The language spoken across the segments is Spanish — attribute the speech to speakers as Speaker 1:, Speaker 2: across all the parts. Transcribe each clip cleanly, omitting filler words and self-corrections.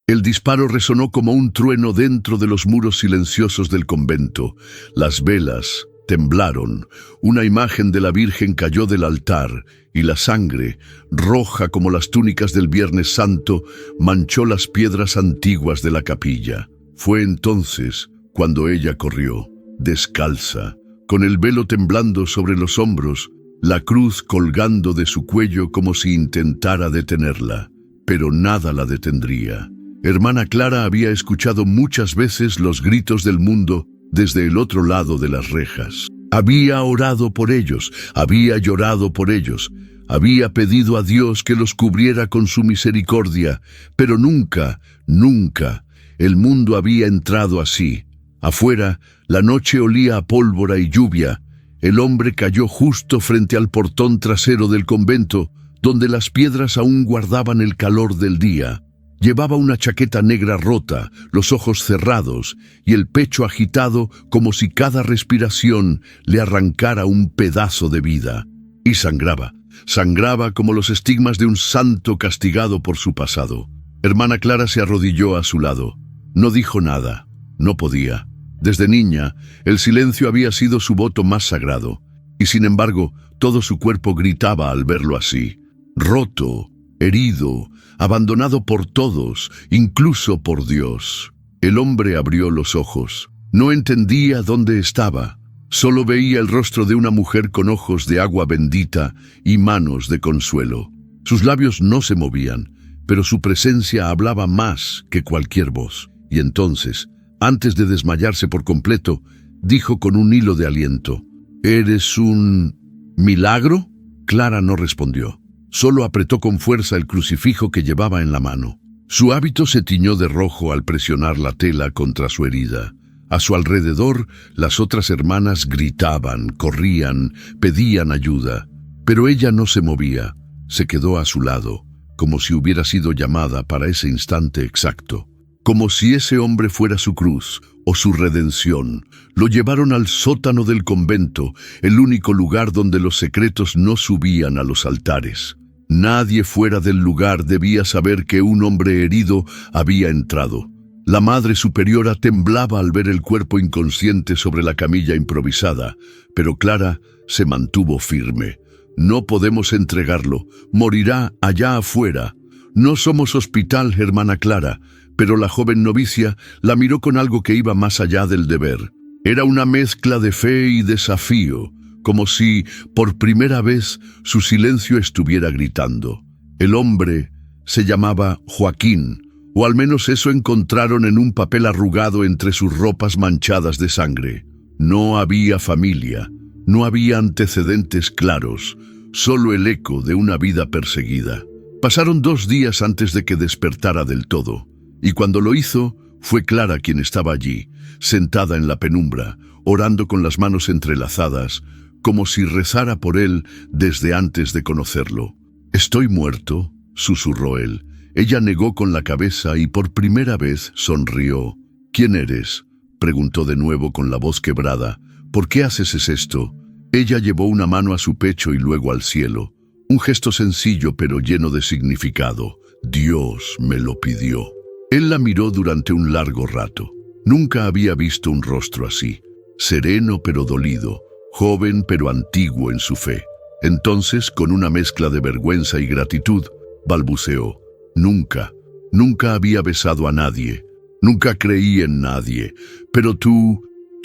Speaker 1: El disparo resonó como un trueno dentro de los muros silenciosos del convento. Las velas temblaron, una imagen de la Virgen cayó del altar, y la sangre, roja como las túnicas del Viernes Santo, manchó las piedras antiguas de la capilla. Fue entonces cuando ella corrió, descalza, con el velo temblando sobre los hombros, la cruz colgando de su cuello como si intentara detenerla, pero nada la detendría. Hermana Clara había escuchado muchas veces los gritos del mundo desde el otro lado de las rejas. Había orado por ellos, había llorado por ellos, había pedido a Dios que los cubriera con su misericordia, pero nunca, nunca, el mundo había entrado así. Afuera, la noche olía a pólvora y lluvia. El hombre cayó justo frente al portón trasero del convento, donde las piedras aún guardaban el calor del día. Llevaba una chaqueta negra rota, los ojos cerrados y el pecho agitado como si cada respiración le arrancara un pedazo de vida. Y sangraba, sangraba como los estigmas de un santo castigado por su pasado. Hermana Clara se arrodilló a su lado. No dijo nada, no podía. Desde niña, el silencio había sido su voto más sagrado, y sin embargo, todo su cuerpo gritaba al verlo así, roto, herido, abandonado por todos, incluso por Dios. El hombre abrió los ojos. No entendía dónde estaba. Solo veía el rostro de una mujer con ojos de agua bendita y manos de consuelo. Sus labios no se movían, pero su presencia hablaba más que cualquier voz. Y entonces, antes de desmayarse por completo, dijo con un hilo de aliento, ¿eres un milagro? Clara no respondió. Solo apretó con fuerza el crucifijo que llevaba en la mano. Su hábito se tiñó de rojo al presionar la tela contra su herida. A su alrededor, las otras hermanas gritaban, corrían, pedían ayuda. Pero ella no se movía. Se quedó a su lado, como si hubiera sido llamada para ese instante exacto. Como si ese hombre fuera su cruz o su redención. Lo llevaron al sótano del convento, el único lugar donde los secretos no subían a los altares. Nadie fuera del lugar debía saber que un hombre herido había entrado. La Madre Superiora temblaba al ver el cuerpo inconsciente sobre la camilla improvisada, pero Clara se mantuvo firme. No podemos entregarlo, morirá allá afuera. No somos hospital, hermana Clara, pero la joven novicia la miró con algo que iba más allá del deber. Era una mezcla de fe y desafío, como si, por primera vez, su silencio estuviera gritando. El hombre se llamaba Joaquín, o al menos eso encontraron en un papel arrugado entre sus ropas manchadas de sangre. No había familia, no había antecedentes claros, solo el eco de una vida perseguida. Pasaron 2 días antes de que despertara del todo. Y cuando lo hizo, fue Clara quien estaba allí, sentada en la penumbra, orando con las manos entrelazadas, como si rezara por él desde antes de conocerlo. «Estoy muerto», susurró él. Ella negó con la cabeza y por primera vez sonrió. «¿Quién eres?», preguntó de nuevo con la voz quebrada. «¿Por qué haces esto?». Ella llevó una mano a su pecho y luego al cielo. Un gesto sencillo pero lleno de significado. «Dios me lo pidió». Él la miró durante un largo rato. Nunca había visto un rostro así, sereno pero dolido, joven pero antiguo en su fe. Entonces, con una mezcla de vergüenza y gratitud, balbuceó: «Nunca, nunca había besado a nadie, nunca creí en nadie, pero tú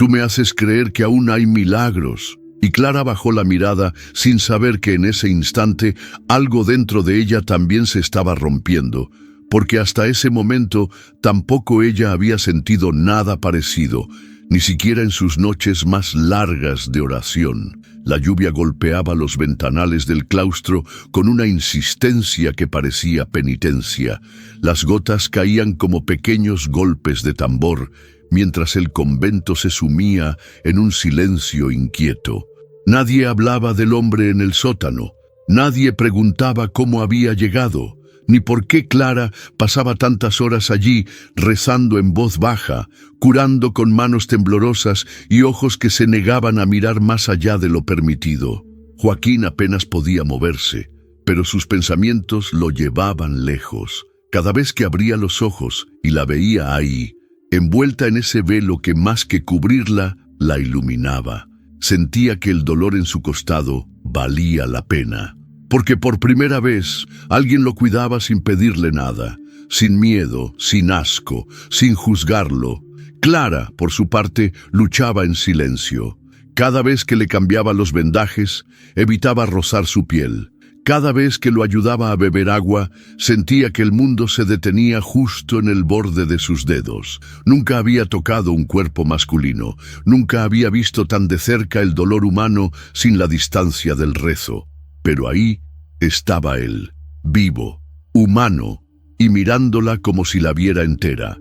Speaker 1: me haces creer que aún hay milagros». Y Clara bajó la mirada sin saber que en ese instante algo dentro de ella también se estaba rompiendo, porque hasta ese momento tampoco ella había sentido nada parecido, ni siquiera en sus noches más largas de oración. La lluvia golpeaba los ventanales del claustro con una insistencia que parecía penitencia. Las gotas caían como pequeños golpes de tambor, mientras el convento se sumía en un silencio inquieto. Nadie hablaba del hombre en el sótano, nadie preguntaba cómo había llegado, ni por qué Clara pasaba tantas horas allí rezando en voz baja, curando con manos temblorosas y ojos que se negaban a mirar más allá de lo permitido. Joaquín apenas podía moverse, pero sus pensamientos lo llevaban lejos. Cada vez que abría los ojos y la veía ahí, envuelta en ese velo que más que cubrirla, la iluminaba, sentía que el dolor en su costado valía la pena. Porque por primera vez alguien lo cuidaba sin pedirle nada, sin miedo, sin asco, sin juzgarlo. Clara, por su parte, luchaba en silencio. Cada vez que le cambiaba los vendajes, evitaba rozar su piel. Cada vez que lo ayudaba a beber agua, sentía que el mundo se detenía justo en el borde de sus dedos. Nunca había tocado un cuerpo masculino, nunca había visto tan de cerca el dolor humano sin la distancia del rezo. Pero ahí estaba él, vivo, humano, y mirándola como si la viera entera.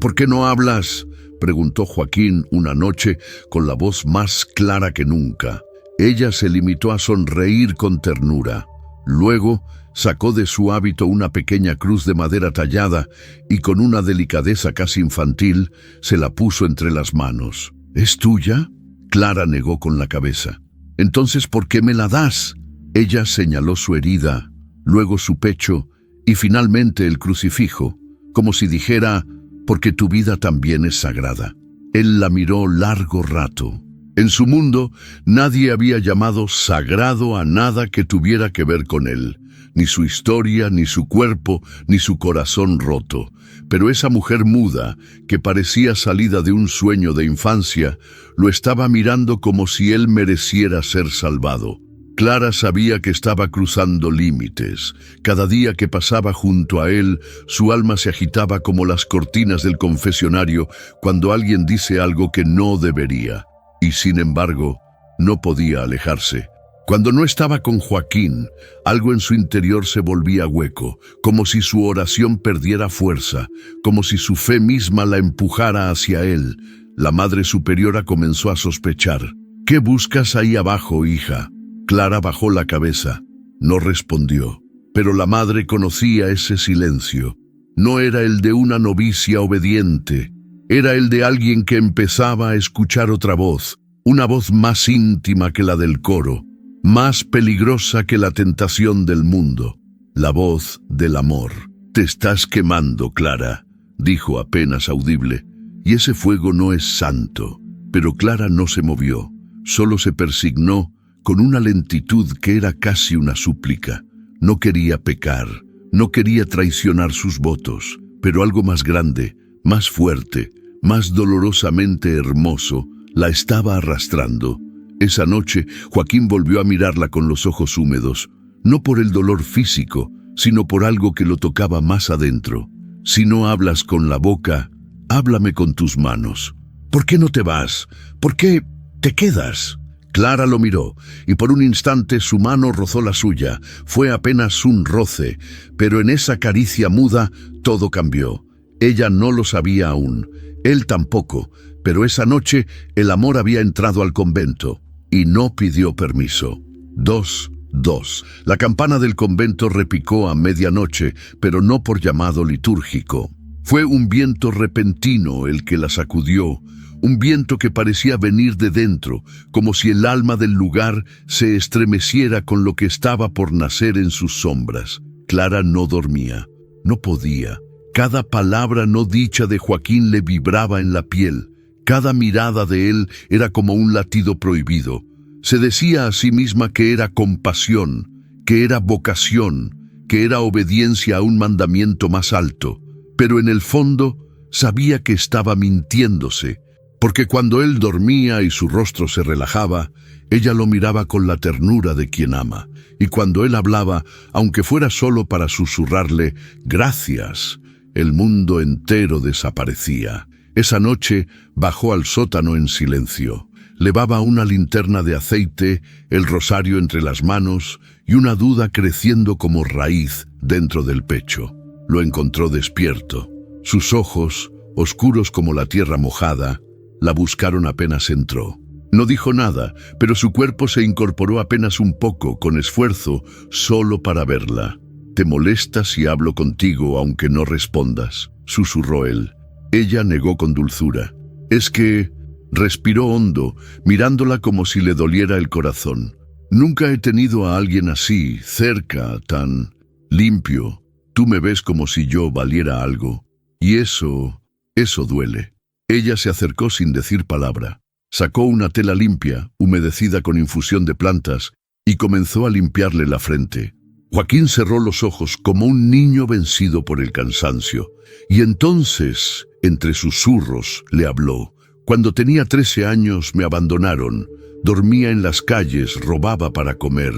Speaker 1: «¿Por qué no hablas?», preguntó Joaquín una noche con la voz más clara que nunca. Ella se limitó a sonreír con ternura. Luego sacó de su hábito una pequeña cruz de madera tallada y con una delicadeza casi infantil se la puso entre las manos. «¿Es tuya?», Clara negó con la cabeza. «Entonces, ¿por qué me la das?». Ella señaló su herida, luego su pecho y finalmente el crucifijo, como si dijera: «Porque tu vida también es sagrada». Él la miró largo rato. En su mundo, nadie había llamado sagrado a nada que tuviera que ver con él, ni su historia, ni su cuerpo, ni su corazón roto. Pero esa mujer muda, que parecía salida de un sueño de infancia, lo estaba mirando como si él mereciera ser salvado. Clara sabía que estaba cruzando límites. Cada día que pasaba junto a él, su alma se agitaba como las cortinas del confesionario cuando alguien dice algo que no debería. Y sin embargo, no podía alejarse. Cuando no estaba con Joaquín, algo en su interior se volvía hueco, como si su oración perdiera fuerza, como si su fe misma la empujara hacia él. La Madre Superiora comenzó a sospechar. «¿Qué buscas ahí abajo, hija?». Clara bajó la cabeza. No respondió, pero la madre conocía ese silencio. No era el de una novicia obediente, era el de alguien que empezaba a escuchar otra voz, una voz más íntima que la del coro, más peligrosa que la tentación del mundo, la voz del amor. «Te estás quemando, Clara», dijo apenas audible, «y ese fuego no es santo». Pero Clara no se movió, solo se persignó con una lentitud que era casi una súplica. No quería pecar, no quería traicionar sus votos, pero algo más grande, más fuerte, más dolorosamente hermoso, la estaba arrastrando. Esa noche, Joaquín volvió a mirarla con los ojos húmedos, no por el dolor físico, sino por algo que lo tocaba más adentro. «Si no hablas con la boca, háblame con tus manos. ¿Por qué no te vas? ¿Por qué te quedas?». Clara lo miró, y por un instante su mano rozó la suya. Fue apenas un roce, pero en esa caricia muda todo cambió. Ella no lo sabía aún, él tampoco, pero esa noche el amor había entrado al convento, y no pidió permiso. 2. La campana del convento repicó a medianoche, pero no por llamado litúrgico. Fue un viento repentino el que la sacudió, un viento que parecía venir de dentro, como si el alma del lugar se estremeciera con lo que estaba por nacer en sus sombras. Clara no dormía, no podía. Cada palabra no dicha de Joaquín le vibraba en la piel. Cada mirada de él era como un latido prohibido. Se decía a sí misma que era compasión, que era vocación, que era obediencia a un mandamiento más alto. Pero en el fondo sabía que estaba mintiéndose, porque cuando él dormía y su rostro se relajaba, ella lo miraba con la ternura de quien ama, y cuando él hablaba, aunque fuera solo para susurrarle «gracias», el mundo entero desaparecía. Esa noche bajó al sótano en silencio. Levaba una linterna de aceite, el rosario entre las manos y una duda creciendo como raíz dentro del pecho. Lo encontró despierto. Sus ojos, oscuros como la tierra mojada, la buscaron apenas entró. No dijo nada, pero su cuerpo se incorporó apenas un poco, con esfuerzo, solo para verla. «¿Te molesta si hablo contigo aunque no respondas?», susurró él. Ella negó con dulzura. «Es que…», respiró hondo, mirándola como si le doliera el corazón. «Nunca he tenido a alguien así, cerca, tan limpio. tú me ves como si yo valiera algo. Y eso duele. Ella se acercó sin decir palabra. Sacó una tela limpia, humedecida con infusión de plantas, y comenzó a limpiarle la frente. Joaquín cerró los ojos como un niño vencido por el cansancio, y entonces, entre susurros, le habló. Cuando tenía 13 años me abandonaron. Dormía en las calles, robaba para comer.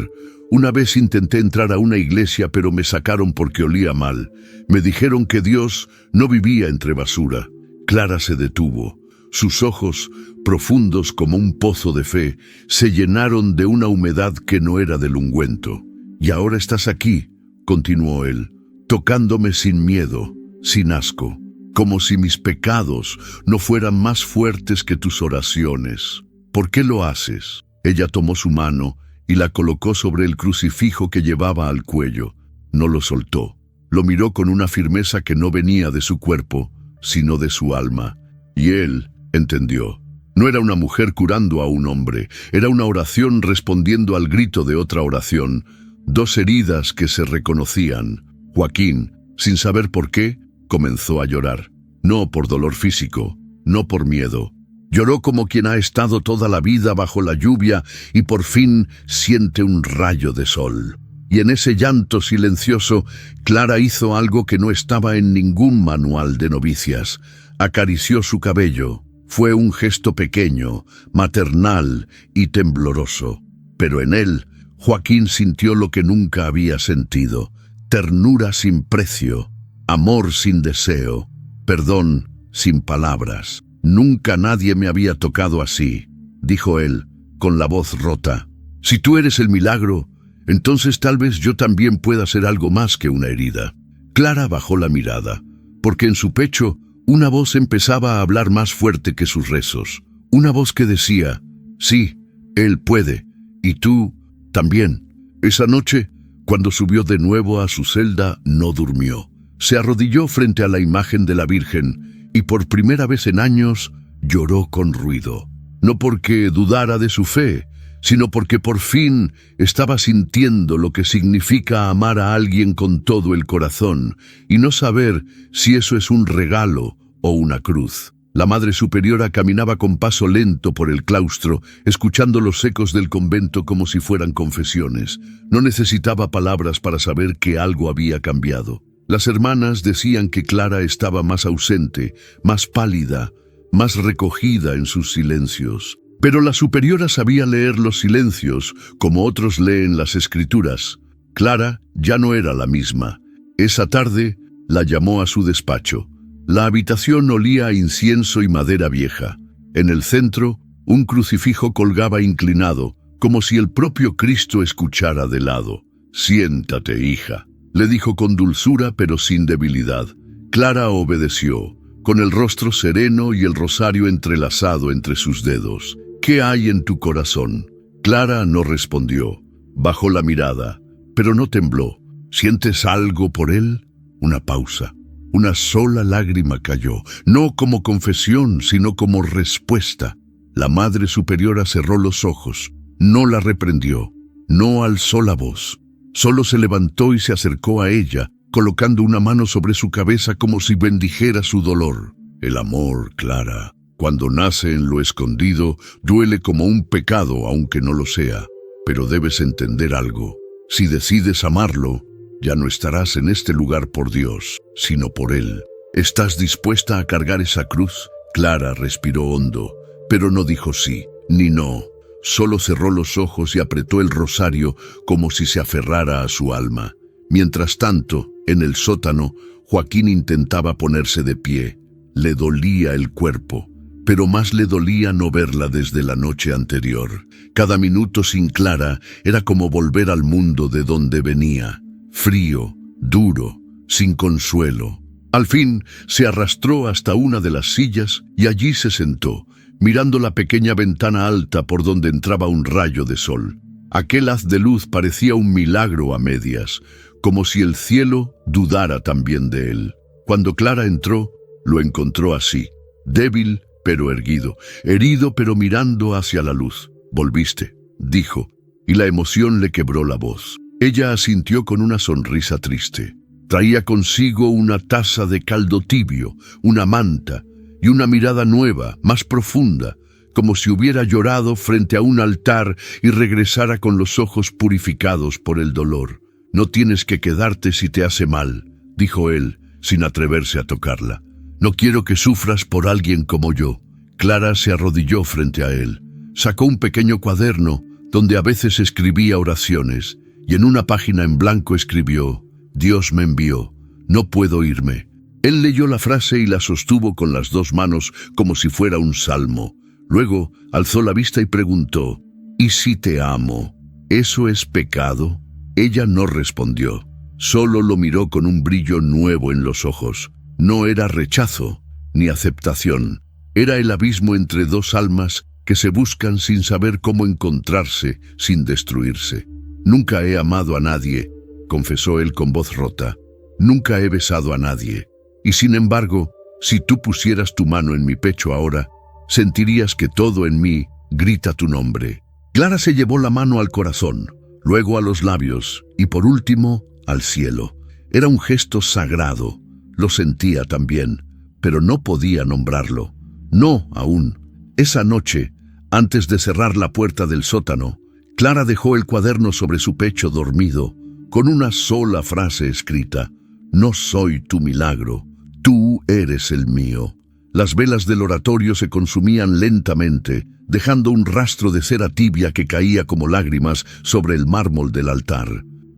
Speaker 1: Una vez intenté entrar a una iglesia, pero me sacaron porque olía mal. Me dijeron que Dios no vivía entre basura. Clara se detuvo. Sus ojos, profundos como un pozo de fe, se llenaron de una humedad que no era del ungüento. «Y ahora estás aquí», continuó él, «tocándome sin miedo, sin asco, como si mis pecados no fueran más fuertes que tus oraciones. ¿Por qué lo haces?». Ella tomó su mano y la colocó sobre el crucifijo que llevaba al cuello. No lo soltó. Lo miró con una firmeza que no venía de su cuerpo, sino de su alma. Y él entendió. No era una mujer curando a un hombre, era una oración respondiendo al grito de otra oración. Dos heridas que se reconocían. Joaquín, sin saber por qué, comenzó a llorar. No por dolor físico, no por miedo. Lloró como quien ha estado toda la vida bajo la lluvia y por fin siente un rayo de sol. Y en ese llanto silencioso, Clara hizo algo que no estaba en ningún manual de novicias. Acarició su cabello. Fue un gesto pequeño, maternal y tembloroso. Pero en él, Joaquín sintió lo que nunca había sentido: ternura sin precio, amor sin deseo, perdón sin palabras. «Nunca nadie me había tocado así», dijo él, con la voz rota. «Si tú eres el milagro, entonces tal vez yo también pueda ser algo más que una herida». Clara bajó la mirada, porque en su pecho una voz empezaba a hablar más fuerte que sus rezos. Una voz que decía: «Sí, él puede, y tú también». Esa noche, cuando subió de nuevo a su celda, no durmió. Se arrodilló frente a la imagen de la Virgen y por primera vez en años lloró con ruido. No porque dudara de su fe, sino porque por fin estaba sintiendo lo que significa amar a alguien con todo el corazón y no saber si eso es un regalo o una cruz. La Madre Superiora caminaba con paso lento por el claustro, escuchando los ecos del convento como si fueran confesiones. No necesitaba palabras para saber que algo había cambiado. Las hermanas decían que Clara estaba más ausente, más pálida, más recogida en sus silencios. Pero la superiora sabía leer los silencios, como otros leen las escrituras. Clara ya no era la misma. Esa tarde la llamó a su despacho. La habitación olía a incienso y madera vieja. En el centro, un crucifijo colgaba inclinado, como si el propio Cristo escuchara de lado. «Siéntate, hija», le dijo con dulzura pero sin debilidad. Clara obedeció, con el rostro sereno y el rosario entrelazado entre sus dedos. «¿Qué hay en tu corazón?». Clara no respondió. Bajó la mirada, pero no tembló. «¿Sientes algo por él?». Una pausa. Una sola lágrima cayó, no como confesión, sino como respuesta. La Madre Superiora cerró los ojos, no la reprendió, no alzó la voz. Solo se levantó y se acercó a ella, colocando una mano sobre su cabeza como si bendijera su dolor. «El amor, Clara, cuando nace en lo escondido, duele como un pecado aunque no lo sea. Pero debes entender algo. Si decides amarlo, ya no estarás en este lugar por Dios, sino por Él. ¿Estás dispuesta a cargar esa cruz?». Clara respiró hondo, pero no dijo sí ni no. Solo cerró los ojos y apretó el rosario como si se aferrara a su alma. Mientras tanto, en el sótano, Joaquín intentaba ponerse de pie. Le dolía el cuerpo, pero más le dolía no verla desde la noche anterior. Cada minuto sin Clara era como volver al mundo de donde venía. Frío, duro, sin consuelo. Al fin se arrastró hasta una de las sillas y allí se sentó, mirando la pequeña ventana alta por donde entraba un rayo de sol. Aquel haz de luz parecía un milagro a medias, como si el cielo dudara también de él. Cuando Clara entró, lo encontró así, débil pero erguido, herido pero mirando hacia la luz. «Volviste», dijo, y la emoción le quebró la voz. Ella asintió con una sonrisa triste. Traía consigo una taza de caldo tibio, una manta y una mirada nueva, más profunda, como si hubiera llorado frente a un altar y regresara con los ojos purificados por el dolor. «No tienes que quedarte si te hace mal», dijo él, sin atreverse a tocarla. «No quiero que sufras por alguien como yo». Clara se arrodilló frente a él. Sacó un pequeño cuaderno donde a veces escribía oraciones y en una página en blanco escribió: «Dios me envió, no puedo irme». Él leyó la frase y la sostuvo con las dos manos como si fuera un salmo. Luego alzó la vista y preguntó: «¿Y si te amo, eso es pecado?». Ella no respondió, solo lo miró con un brillo nuevo en los ojos. No era rechazo ni aceptación, era el abismo entre dos almas que se buscan sin saber cómo encontrarse, sin destruirse. «Nunca he amado a nadie», confesó él con voz rota. «Nunca he besado a nadie. Y sin embargo, si tú pusieras tu mano en mi pecho ahora, sentirías que todo en mí grita tu nombre». Clara se llevó la mano al corazón, luego a los labios y por último al cielo. Era un gesto sagrado, lo sentía también, pero no podía nombrarlo. No aún. Esa noche, antes de cerrar la puerta del sótano, Clara dejó el cuaderno sobre su pecho dormido, con una sola frase escrita: «No soy tu milagro, tú eres el mío». Las velas del oratorio se consumían lentamente, dejando un rastro de cera tibia que caía como lágrimas sobre el mármol del altar.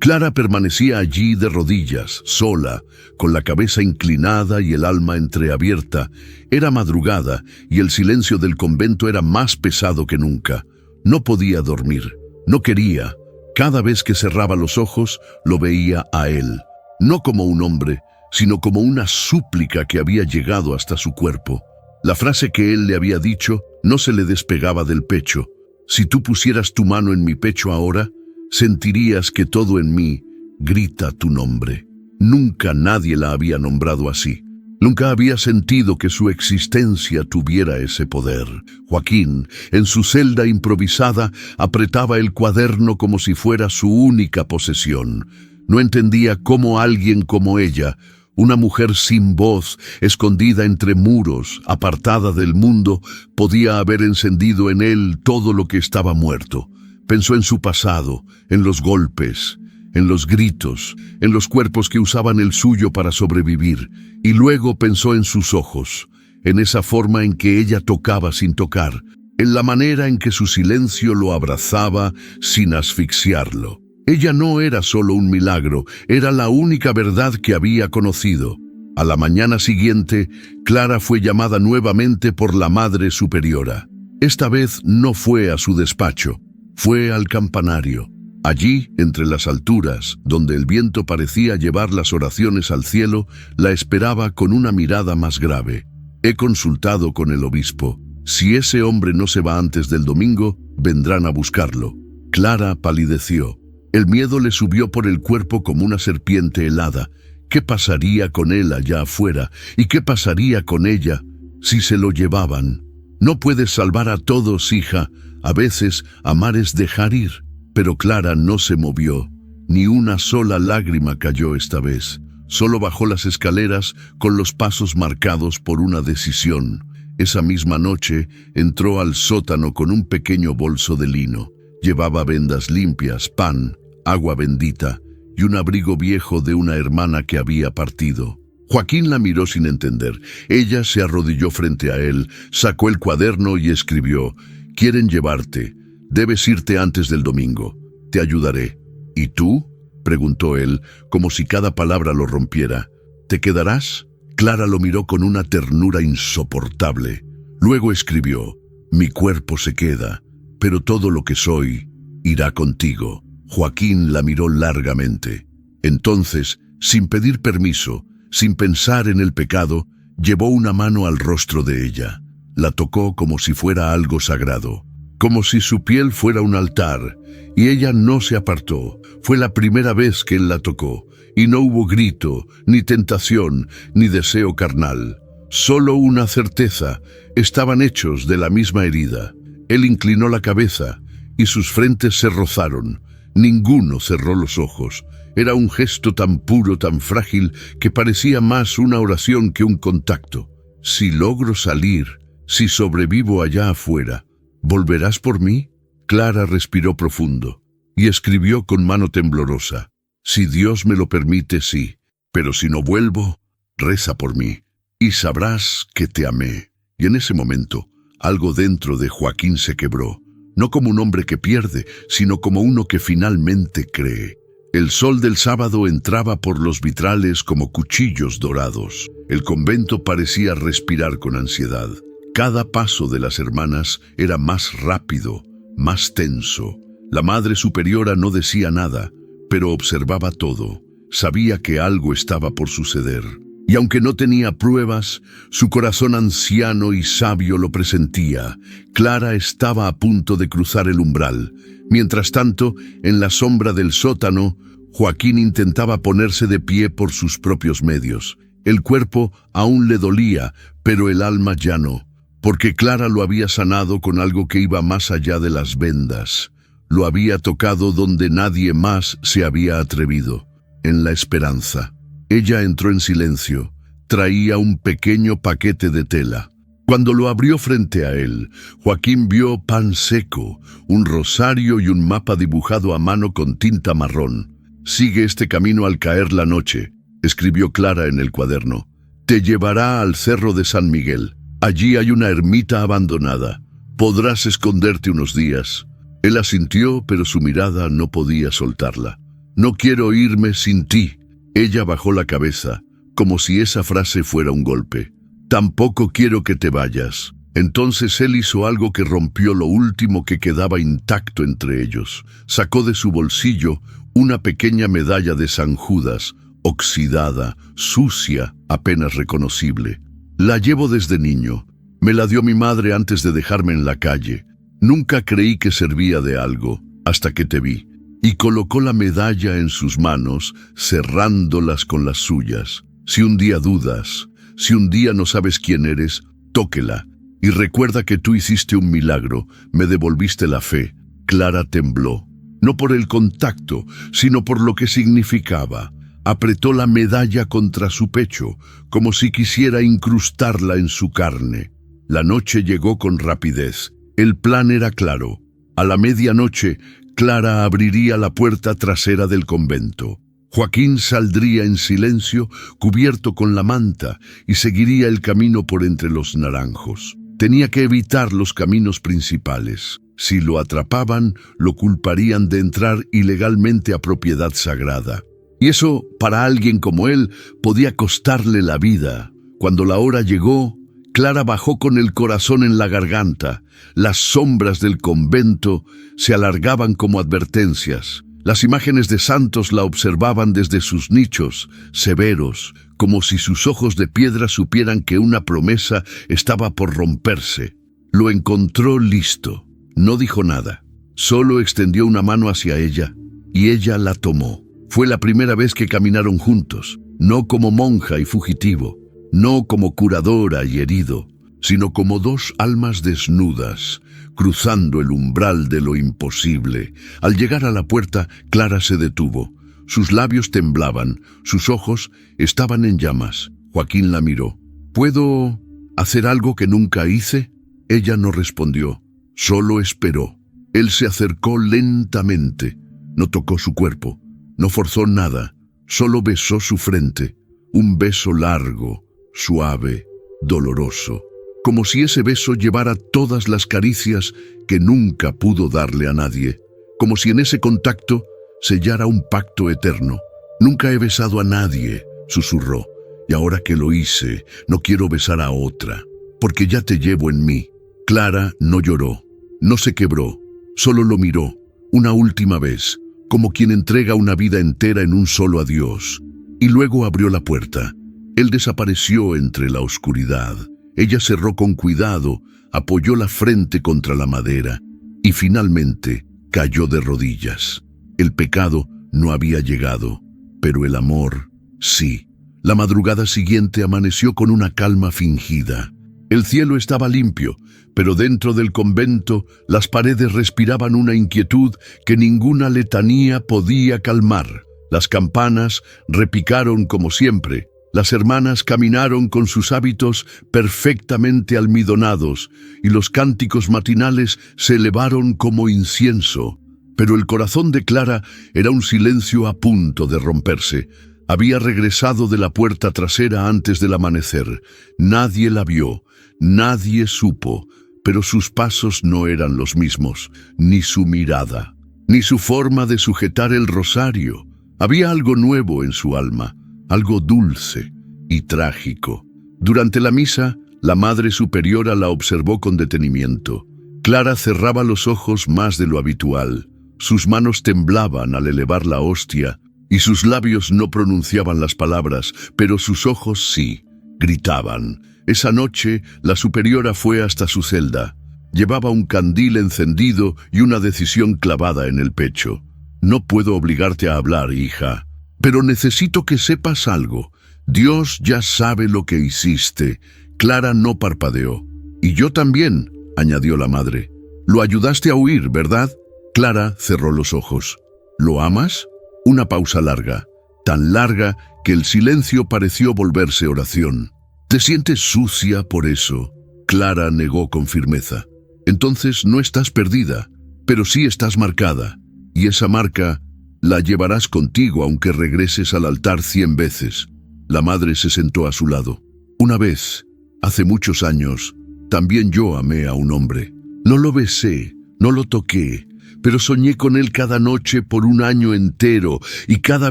Speaker 1: Clara permanecía allí de rodillas, sola, con la cabeza inclinada y el alma entreabierta. Era madrugada y el silencio del convento era más pesado que nunca. No podía dormir, no quería. Cada vez que cerraba los ojos, lo veía a él, no como un hombre, sino como una súplica que había llegado hasta su cuerpo. La frase que él le había dicho no se le despegaba del pecho. «Si tú pusieras tu mano en mi pecho ahora, sentirías que todo en mí grita tu nombre». Nunca nadie la había nombrado así. Nunca había sentido que su existencia tuviera ese poder. Joaquín, en su celda improvisada, apretaba el cuaderno como si fuera su única posesión. No entendía cómo alguien como ella, una mujer sin voz, escondida entre muros, apartada del mundo, podía haber encendido en él todo lo que estaba muerto. Pensó en su pasado, en los golpes, en los gritos, en los cuerpos que usaban el suyo para sobrevivir, y luego pensó en sus ojos, en esa forma en que ella tocaba sin tocar, en la manera en que su silencio lo abrazaba sin asfixiarlo. Ella no era solo un milagro, era la única verdad que había conocido. A la mañana siguiente, Clara fue llamada nuevamente por la Madre Superiora. Esta vez no fue a su despacho, fue al campanario. Allí, entre las alturas, donde el viento parecía llevar las oraciones al cielo, la esperaba con una mirada más grave. «He consultado con el obispo. Si ese hombre no se va antes del domingo, vendrán a buscarlo». Clara palideció. El miedo le subió por el cuerpo como una serpiente helada. ¿Qué pasaría con él allá afuera? ¿Y qué pasaría con ella si se lo llevaban? «No puedes salvar a todos, hija. A veces amar es dejar ir». Pero Clara no se movió. Ni una sola lágrima cayó esta vez. Solo bajó las escaleras con los pasos marcados por una decisión. Esa misma noche entró al sótano con un pequeño bolso de lino. Llevaba vendas limpias, pan, agua bendita y un abrigo viejo de una hermana que había partido. Joaquín la miró sin entender. Ella se arrodilló frente a él, sacó el cuaderno y escribió: «Quieren llevarte. Debes irte antes del domingo. Te ayudaré». «¿Y tú?», preguntó él, como si cada palabra lo rompiera. «¿Te quedarás?». Clara lo miró con una ternura insoportable. Luego escribió: «Mi cuerpo se queda, pero todo lo que soy irá contigo». Joaquín la miró largamente. Entonces, sin pedir permiso, sin pensar en el pecado, llevó una mano al rostro de ella. La tocó como si fuera algo sagrado, como si su piel fuera un altar, y ella no se apartó. Fue la primera vez que él la tocó, y no hubo grito, ni tentación, ni deseo carnal. Solo una certeza: estaban hechos de la misma herida. Él inclinó la cabeza, y sus frentes se rozaron. Ninguno cerró los ojos. Era un gesto tan puro, tan frágil, que parecía más una oración que un contacto. Si logro salir, si sobrevivo allá afuera, ¿volverás por mí? Clara respiró profundo y escribió con mano temblorosa: si Dios me lo permite, sí, pero si no vuelvo, reza por mí, y sabrás que te amé. Y en ese momento, algo dentro de Joaquín se quebró, no como un hombre que pierde, sino como uno que finalmente cree. El sol del sábado entraba por los vitrales como cuchillos dorados. El convento parecía respirar con ansiedad. Cada paso de las hermanas era más rápido, más tenso. La Madre Superiora no decía nada, pero observaba todo. Sabía que algo estaba por suceder. Y aunque no tenía pruebas, su corazón anciano y sabio lo presentía. Clara estaba a punto de cruzar el umbral. Mientras tanto, en la sombra del sótano, Joaquín intentaba ponerse de pie por sus propios medios. El cuerpo aún le dolía, pero el alma ya no, porque Clara lo había sanado con algo que iba más allá de las vendas. Lo había tocado donde nadie más se había atrevido, en la esperanza. Ella entró en silencio. Traía un pequeño paquete de tela. Cuando lo abrió frente a él, Joaquín vio pan seco, un rosario y un mapa dibujado a mano con tinta marrón. «Sigue este camino al caer la noche», escribió Clara en el cuaderno. «Te llevará al cerro de San Miguel. Allí hay una ermita abandonada. Podrás esconderte unos días». Él asintió, pero su mirada no podía soltarla. «No quiero irme sin ti». Ella bajó la cabeza, como si esa frase fuera un golpe. «Tampoco quiero que te vayas». Entonces él hizo algo que rompió lo último que quedaba intacto entre ellos. Sacó de su bolsillo una pequeña medalla de San Judas, oxidada, sucia, apenas reconocible. «La llevo desde niño. Me la dio mi madre antes de dejarme en la calle. Nunca creí que servía de algo, hasta que te vi». Y colocó la medalla en sus manos, cerrándolas con las suyas. «Si un día dudas, si un día no sabes quién eres, tóquela. Y recuerda que tú hiciste un milagro, me devolviste la fe». Clara tembló, no por el contacto, sino por lo que significaba. Apretó la medalla contra su pecho, como si quisiera incrustarla en su carne. La noche llegó con rapidez. El plan era claro. A la medianoche, Clara abriría la puerta trasera del convento. Joaquín saldría en silencio, cubierto con la manta, y seguiría el camino por entre los naranjos. Tenía que evitar los caminos principales. Si lo atrapaban, lo culparían de entrar ilegalmente a propiedad sagrada. Y eso, para alguien como él, podía costarle la vida. Cuando la hora llegó, Clara bajó con el corazón en la garganta. Las sombras del convento se alargaban como advertencias. Las imágenes de santos la observaban desde sus nichos, severos, como si sus ojos de piedra supieran que una promesa estaba por romperse. Lo encontró listo. No dijo nada. Solo extendió una mano hacia ella, y ella la tomó. Fue la primera vez que caminaron juntos, no como monja y fugitivo, no como curadora y herido, sino como dos almas desnudas, cruzando el umbral de lo imposible. Al llegar a la puerta, Clara se detuvo. Sus labios temblaban, sus ojos estaban en llamas. Joaquín la miró. «¿Puedo hacer algo que nunca hice?» Ella no respondió, solo esperó. Él se acercó lentamente, no tocó su cuerpo, no forzó nada, solo besó su frente. Un beso largo, suave, doloroso, como si ese beso llevara todas las caricias que nunca pudo darle a nadie, como si en ese contacto sellara un pacto eterno. «Nunca he besado a nadie», susurró, «y ahora que lo hice, no quiero besar a otra, porque ya te llevo en mí». Clara no lloró, no se quebró, solo lo miró, una última vez, como quien entrega una vida entera en un solo adiós, y luego abrió la puerta. Él desapareció entre la oscuridad. Ella cerró con cuidado, apoyó la frente contra la madera y finalmente cayó de rodillas. El pecado no había llegado, pero el amor sí. La madrugada siguiente amaneció con una calma fingida. El cielo estaba limpio, pero dentro del convento las paredes respiraban una inquietud que ninguna letanía podía calmar. Las campanas repicaron como siempre. Las hermanas caminaron con sus hábitos perfectamente almidonados y los cánticos matinales se elevaron como incienso. Pero el corazón de Clara era un silencio a punto de romperse. Había regresado de la puerta trasera antes del amanecer. Nadie la vio, nadie supo, pero sus pasos no eran los mismos, ni su mirada, ni su forma de sujetar el rosario. Había algo nuevo en su alma, algo dulce y trágico. Durante la misa, la Madre Superiora la observó con detenimiento. Clara cerraba los ojos más de lo habitual. Sus manos temblaban al elevar la hostia y sus labios no pronunciaban las palabras, pero sus ojos sí, gritaban. Esa noche, la superiora fue hasta su celda. Llevaba un candil encendido y una decisión clavada en el pecho. No puedo obligarte a hablar, hija, pero necesito que sepas algo. Dios ya sabe lo que hiciste. Clara no parpadeó. Y yo también, añadió la madre. Lo ayudaste a huir, ¿verdad? Clara cerró los ojos. ¿Lo amas? Una pausa larga, tan larga que el silencio pareció volverse oración. ¿Te sientes sucia por eso? Clara negó con firmeza. Entonces no estás perdida, pero sí estás marcada. Y esa marca la llevarás contigo aunque regreses al altar 100 veces. La madre se sentó a su lado. Una vez, hace muchos años, también yo amé a un hombre. No lo besé, no lo toqué, pero soñé con él cada noche por un año entero y cada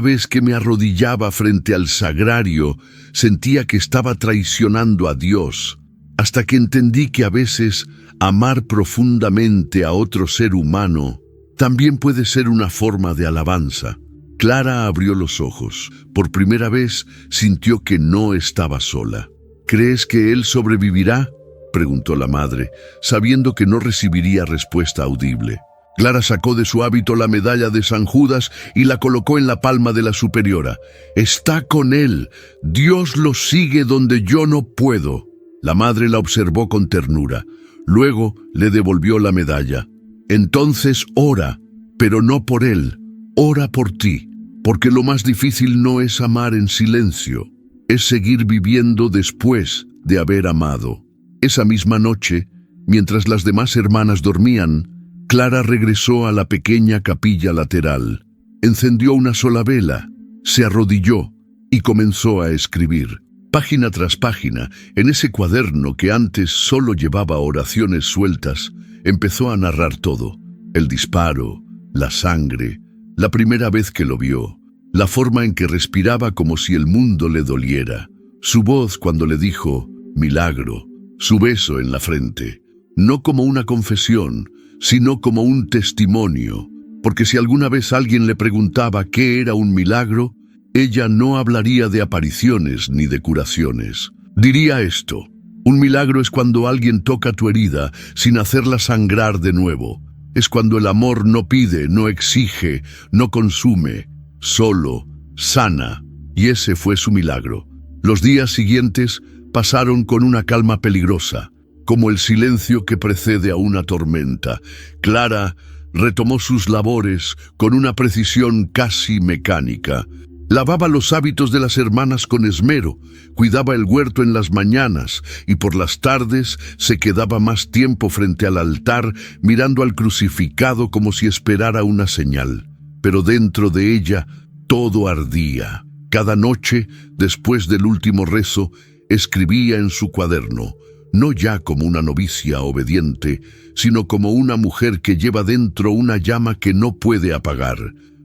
Speaker 1: vez que me arrodillaba frente al sagrario, sentía que estaba traicionando a Dios, hasta que entendí que a veces amar profundamente a otro ser humano también puede ser una forma de alabanza. Clara abrió los ojos. Por primera vez sintió que no estaba sola. ¿Crees que él sobrevivirá?, preguntó la madre, sabiendo que no recibiría respuesta audible. Clara sacó de su hábito la medalla de San Judas y la colocó en la palma de la superiora. «Está con él. Dios lo sigue donde yo no puedo». La madre la observó con ternura. Luego le devolvió la medalla. «Entonces ora, pero no por él. Ora por ti, porque lo más difícil no es amar en silencio, es seguir viviendo después de haber amado». Esa misma noche, mientras las demás hermanas dormían, Clara regresó a la pequeña capilla lateral. Encendió una sola vela, se arrodilló y comenzó a escribir. Página tras página, en ese cuaderno que antes solo llevaba oraciones sueltas, empezó a narrar todo. El disparo, la sangre, la primera vez que lo vio, la forma en que respiraba como si el mundo le doliera, su voz cuando le dijo «milagro», su beso en la frente, no como una confesión, sino como un testimonio, porque si alguna vez alguien le preguntaba qué era un milagro, ella no hablaría de apariciones ni de curaciones. Diría esto: un milagro es cuando alguien toca tu herida sin hacerla sangrar de nuevo. Es cuando el amor no pide, no exige, no consume, solo sana. Y ese fue su milagro. Los días siguientes pasaron con una calma peligrosa, como el silencio que precede a una tormenta. Clara retomó sus labores con una precisión casi mecánica. Lavaba los hábitos de las hermanas con esmero, cuidaba el huerto en las mañanas y por las tardes se quedaba más tiempo frente al altar mirando al crucificado como si esperara una señal. Pero dentro de ella todo ardía. Cada noche, después del último rezo, escribía en su cuaderno, no ya como una novicia obediente, sino como una mujer que lleva dentro una llama que no puede apagar.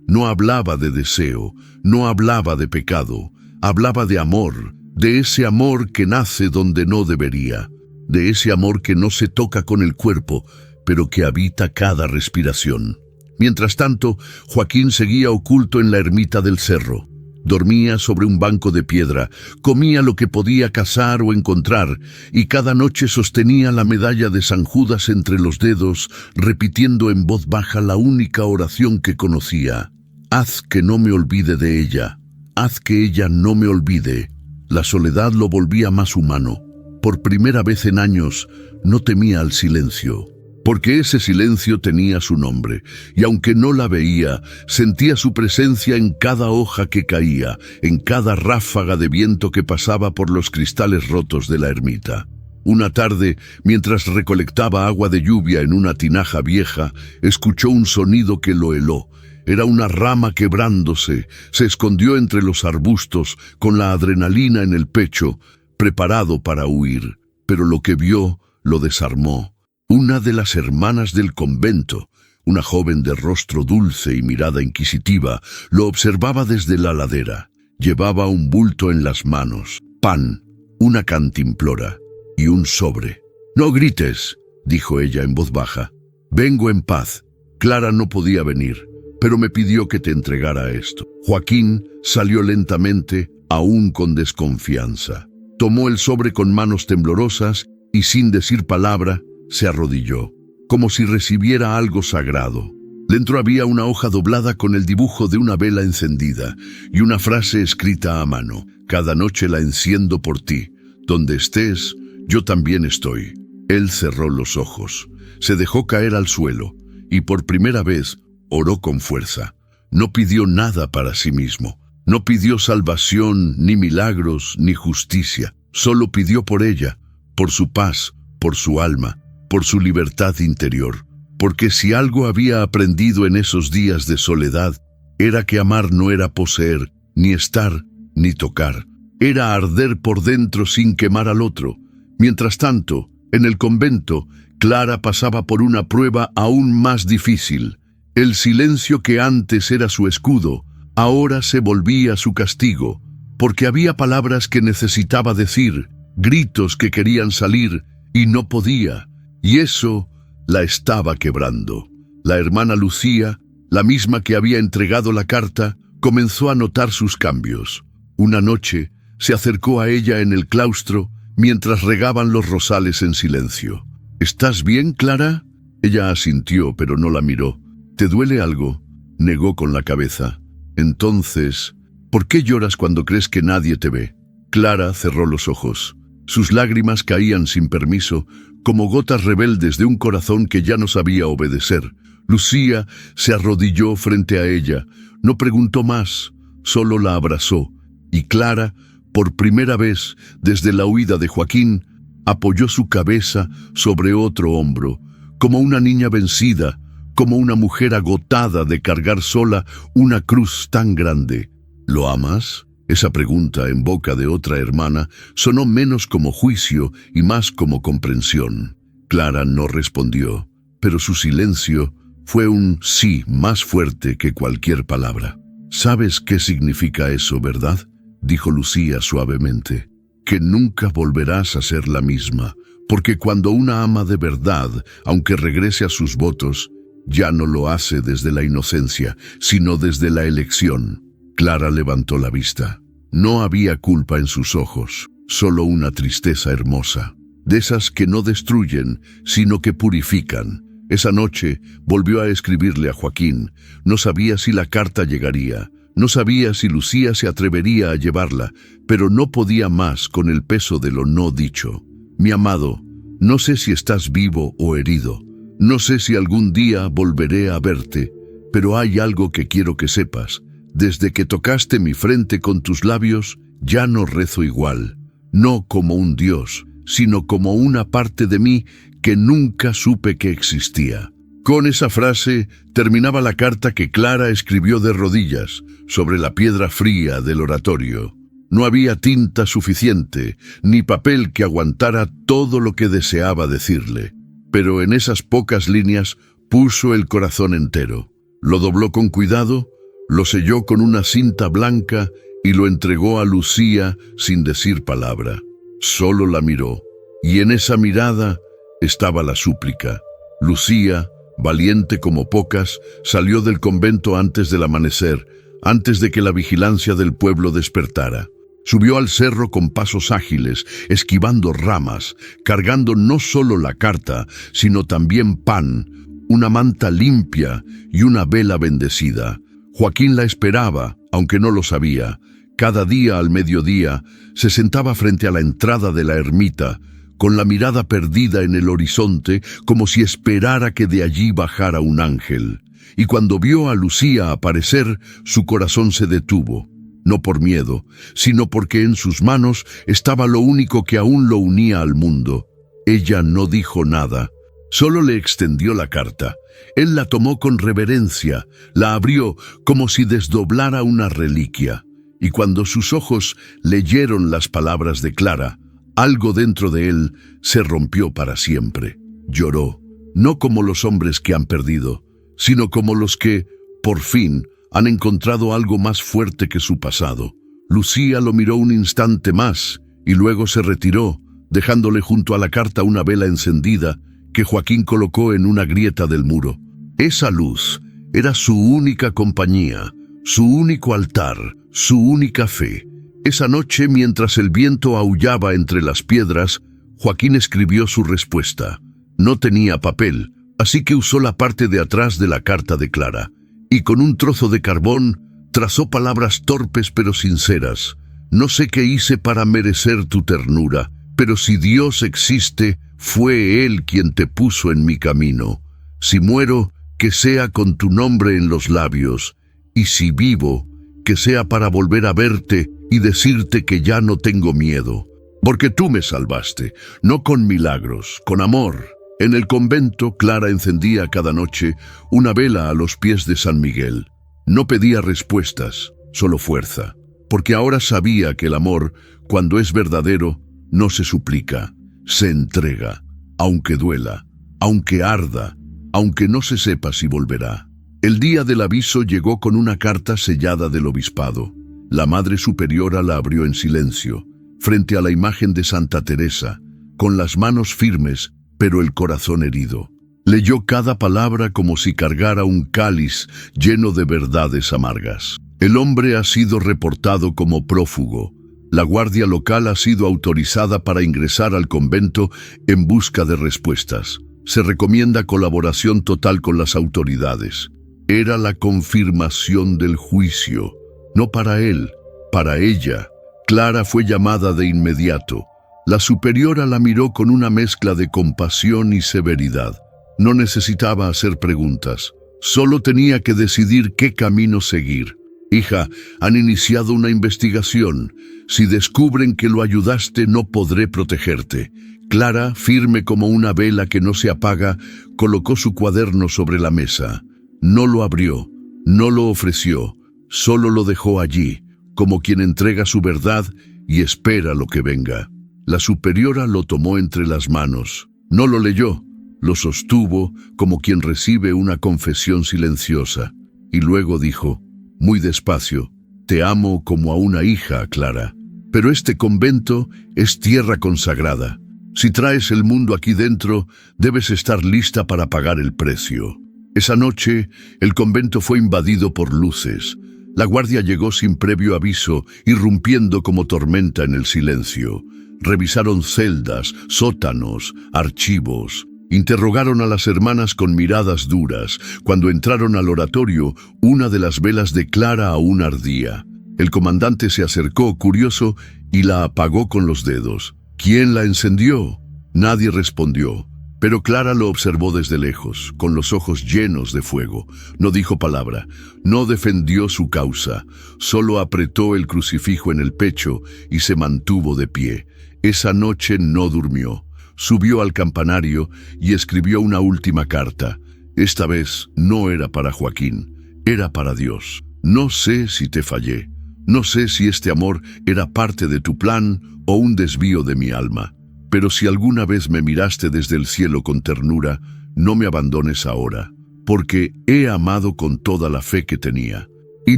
Speaker 1: No hablaba de deseo, no hablaba de pecado, hablaba de amor, de ese amor que nace donde no debería, de ese amor que no se toca con el cuerpo, pero que habita cada respiración. Mientras tanto, Joaquín seguía oculto en la ermita del cerro. Dormía sobre un banco de piedra, comía lo que podía cazar o encontrar, y cada noche sostenía la medalla de San Judas entre los dedos, repitiendo en voz baja la única oración que conocía: «Haz que no me olvide de ella, haz que ella no me olvide». La soledad lo volvía más humano. Por primera vez en años, no temía al silencio. porque ese silencio tenía su nombre, y aunque no la veía, sentía su presencia en cada hoja que caía, en cada ráfaga de viento que pasaba por los cristales rotos de la ermita. Una tarde, mientras recolectaba agua de lluvia en una tinaja vieja, escuchó un sonido que lo heló. Era una rama quebrándose. Se escondió entre los arbustos, con la adrenalina en el pecho, preparado para huir. Pero lo que vio lo desarmó. Una de las hermanas del convento, una joven de rostro dulce y mirada inquisitiva, lo observaba desde la ladera. Llevaba un bulto en las manos, pan, una cantimplora y un sobre. «No grites», dijo ella en voz baja. «Vengo en paz. Clara no podía venir, pero me pidió que te entregara esto». Joaquín salió lentamente, aún con desconfianza. Tomó el sobre con manos temblorosas y, sin decir palabra, se arrodilló, como si recibiera algo sagrado. Dentro había una hoja doblada con el dibujo de una vela encendida y una frase escrita a mano: «Cada noche la enciendo por ti. Donde estés, yo también estoy». Él cerró los ojos, se dejó caer al suelo y por primera vez oró con fuerza. No pidió nada para sí mismo. No pidió salvación, ni milagros, ni justicia. Solo pidió por ella, por su paz, por su alma, por su libertad interior. Porque si algo había aprendido en esos días de soledad, era que amar no era poseer, ni estar, ni tocar. Era arder por dentro sin quemar al otro. Mientras tanto, en el convento, Clara pasaba por una prueba aún más difícil. El silencio que antes era su escudo, ahora se volvía su castigo, porque había palabras que necesitaba decir, gritos que querían salir y no podía, y eso la estaba quebrando. La hermana Lucía, la misma que había entregado la carta, comenzó a notar sus cambios. Una noche se acercó a ella en el claustro mientras regaban los rosales en silencio. «¿Estás bien, Clara?». Ella asintió, pero no la miró. «¿Te duele algo?». Negó con la cabeza. «Entonces, ¿por qué lloras cuando crees que nadie te ve?». Clara cerró los ojos. Sus lágrimas caían sin permiso, como gotas rebeldes de un corazón que ya no sabía obedecer. Lucía se arrodilló frente a ella. No preguntó más, solo la abrazó. Y Clara, por primera vez desde la huida de Joaquín, apoyó su cabeza sobre otro hombro, como una niña vencida, como una mujer agotada de cargar sola una cruz tan grande. «¿Lo amas?». Esa pregunta en boca de otra hermana sonó menos como juicio y más como comprensión. Clara no respondió, pero su silencio fue un sí más fuerte que cualquier palabra. «¿Sabes qué significa eso, verdad?», dijo Lucía suavemente. «Que nunca volverás a ser la misma, porque cuando una ama de verdad, aunque regrese a sus votos, ya no lo hace desde la inocencia, sino desde la elección». Clara levantó la vista. No había culpa en sus ojos, solo una tristeza hermosa, de esas que no destruyen, sino que purifican. Esa noche volvió a escribirle a Joaquín. No sabía si la carta llegaría, no sabía si Lucía se atrevería a llevarla, pero no podía más con el peso de lo no dicho. «Mi amado, no sé si estás vivo o herido, no sé si algún día volveré a verte, pero hay algo que quiero que sepas. Desde que tocaste mi frente con tus labios, ya no rezo igual, no como un dios, sino como una parte de mí que nunca supe que existía». Con esa frase terminaba la carta que Clara escribió de rodillas sobre la piedra fría del oratorio. No había tinta suficiente, ni papel que aguantara todo lo que deseaba decirle, pero en esas pocas líneas puso el corazón entero. Lo dobló con cuidado, lo selló con una cinta blanca y lo entregó a Lucía sin decir palabra. Solo la miró, y en esa mirada estaba la súplica. Lucía, valiente como pocas, salió del convento antes del amanecer, antes de que la vigilancia del pueblo despertara. Subió al cerro con pasos ágiles, esquivando ramas, cargando no solo la carta, sino también pan, una manta limpia y una vela bendecida. Joaquín la esperaba, aunque no lo sabía. Cada día al mediodía se sentaba frente a la entrada de la ermita, con la mirada perdida en el horizonte, como si esperara que de allí bajara un ángel. Y cuando vio a Lucía aparecer, su corazón se detuvo, no por miedo, sino porque en sus manos estaba lo único que aún lo unía al mundo. Ella no dijo nada, solo le extendió la carta. Él la tomó con reverencia, la abrió como si desdoblara una reliquia. Y cuando sus ojos leyeron las palabras de Clara, algo dentro de él se rompió para siempre. Lloró, no como los hombres que han perdido, sino como los que, por fin, han encontrado algo más fuerte que su pasado. Lucía lo miró un instante más y luego se retiró, dejándole junto a la carta una vela encendida que Joaquín colocó en una grieta del muro. Esa luz era su única compañía, su único altar, su única fe. Esa noche, mientras el viento aullaba entre las piedras, Joaquín escribió su respuesta. No tenía papel, así que usó la parte de atrás de la carta de Clara, y con un trozo de carbón trazó palabras torpes pero sinceras. No sé qué hice para merecer tu ternura, pero si Dios existe, fue Él quien te puso en mi camino. Si muero, que sea con tu nombre en los labios, y si vivo, que sea para volver a verte y decirte que ya no tengo miedo. Porque tú me salvaste, no con milagros, con amor. En el convento, Clara encendía cada noche una vela a los pies de San Miguel. No pedía respuestas, solo fuerza, porque ahora sabía que el amor, cuando es verdadero, no se suplica, se entrega, aunque duela, aunque arda, aunque no se sepa si volverá. El día del aviso llegó con una carta sellada del obispado. La Madre Superiora la abrió en silencio, frente a la imagen de Santa Teresa, con las manos firmes, pero el corazón herido. Leyó cada palabra como si cargara un cáliz lleno de verdades amargas. El hombre ha sido reportado como prófugo. La guardia local ha sido autorizada para ingresar al convento en busca de respuestas. Se recomienda colaboración total con las autoridades. Era la confirmación del juicio, no para él, para ella. Clara fue llamada de inmediato. La superiora la miró con una mezcla de compasión y severidad. No necesitaba hacer preguntas, solo tenía que decidir qué camino seguir. Hija, han iniciado una investigación. Si descubren que lo ayudaste, no podré protegerte. Clara, firme como una vela que no se apaga, colocó su cuaderno sobre la mesa. No lo abrió, no lo ofreció, solo lo dejó allí, como quien entrega su verdad y espera lo que venga. La superiora lo tomó entre las manos. No lo leyó, lo sostuvo como quien recibe una confesión silenciosa. Y luego dijo, muy despacio, te amo como a una hija, Clara. Pero este convento es tierra consagrada. Si traes el mundo aquí dentro, debes estar lista para pagar el precio. Esa noche, el convento fue invadido por luces. La guardia llegó sin previo aviso, irrumpiendo como tormenta en el silencio. Revisaron celdas, sótanos, archivos. Interrogaron a las hermanas con miradas duras. Cuando entraron al oratorio, una de las velas de Clara aún ardía. El comandante se acercó, curioso, y la apagó con los dedos. ¿Quién la encendió? Nadie respondió. Pero Clara lo observó desde lejos, con los ojos llenos de fuego. No dijo palabra, no defendió su causa, solo apretó el crucifijo en el pecho y se mantuvo de pie. Esa noche no durmió. Subió al campanario y escribió una última carta. Esta vez no era para Joaquín, era para Dios. No sé si te fallé, no sé si este amor era parte de tu plan o un desvío de mi alma. Pero si alguna vez me miraste desde el cielo con ternura, no me abandones ahora, porque he amado con toda la fe que tenía. Y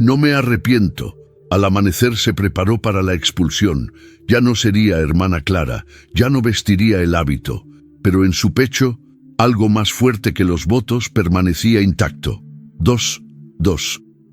Speaker 1: no me arrepiento. Al amanecer se preparó para la expulsión. Ya no sería hermana Clara, ya no vestiría el hábito. Pero en su pecho, algo más fuerte que los votos permanecía intacto. 2.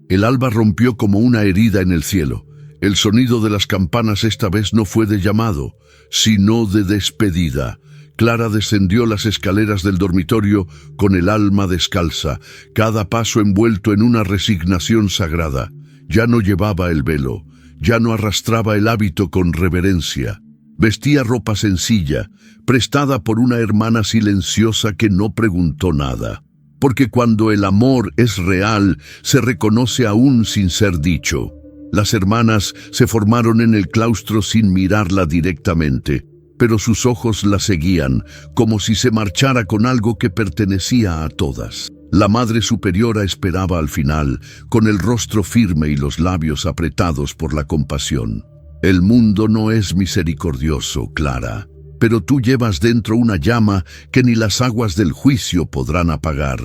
Speaker 1: El alba rompió como una herida en el cielo. El sonido de las campanas esta vez no fue de llamado, sino de despedida. Clara descendió las escaleras del dormitorio con el alma descalza, cada paso envuelto en una resignación sagrada. Ya no llevaba el velo, ya no arrastraba el hábito con reverencia. Vestía ropa sencilla, prestada por una hermana silenciosa que no preguntó nada. Porque cuando el amor es real, se reconoce aún sin ser dicho. Las hermanas se formaron en el claustro sin mirarla directamente, pero sus ojos la seguían, como si se marchara con algo que pertenecía a todas. La Madre Superiora esperaba al final, con el rostro firme y los labios apretados por la compasión. El mundo no es misericordioso, Clara, pero tú llevas dentro una llama que ni las aguas del juicio podrán apagar.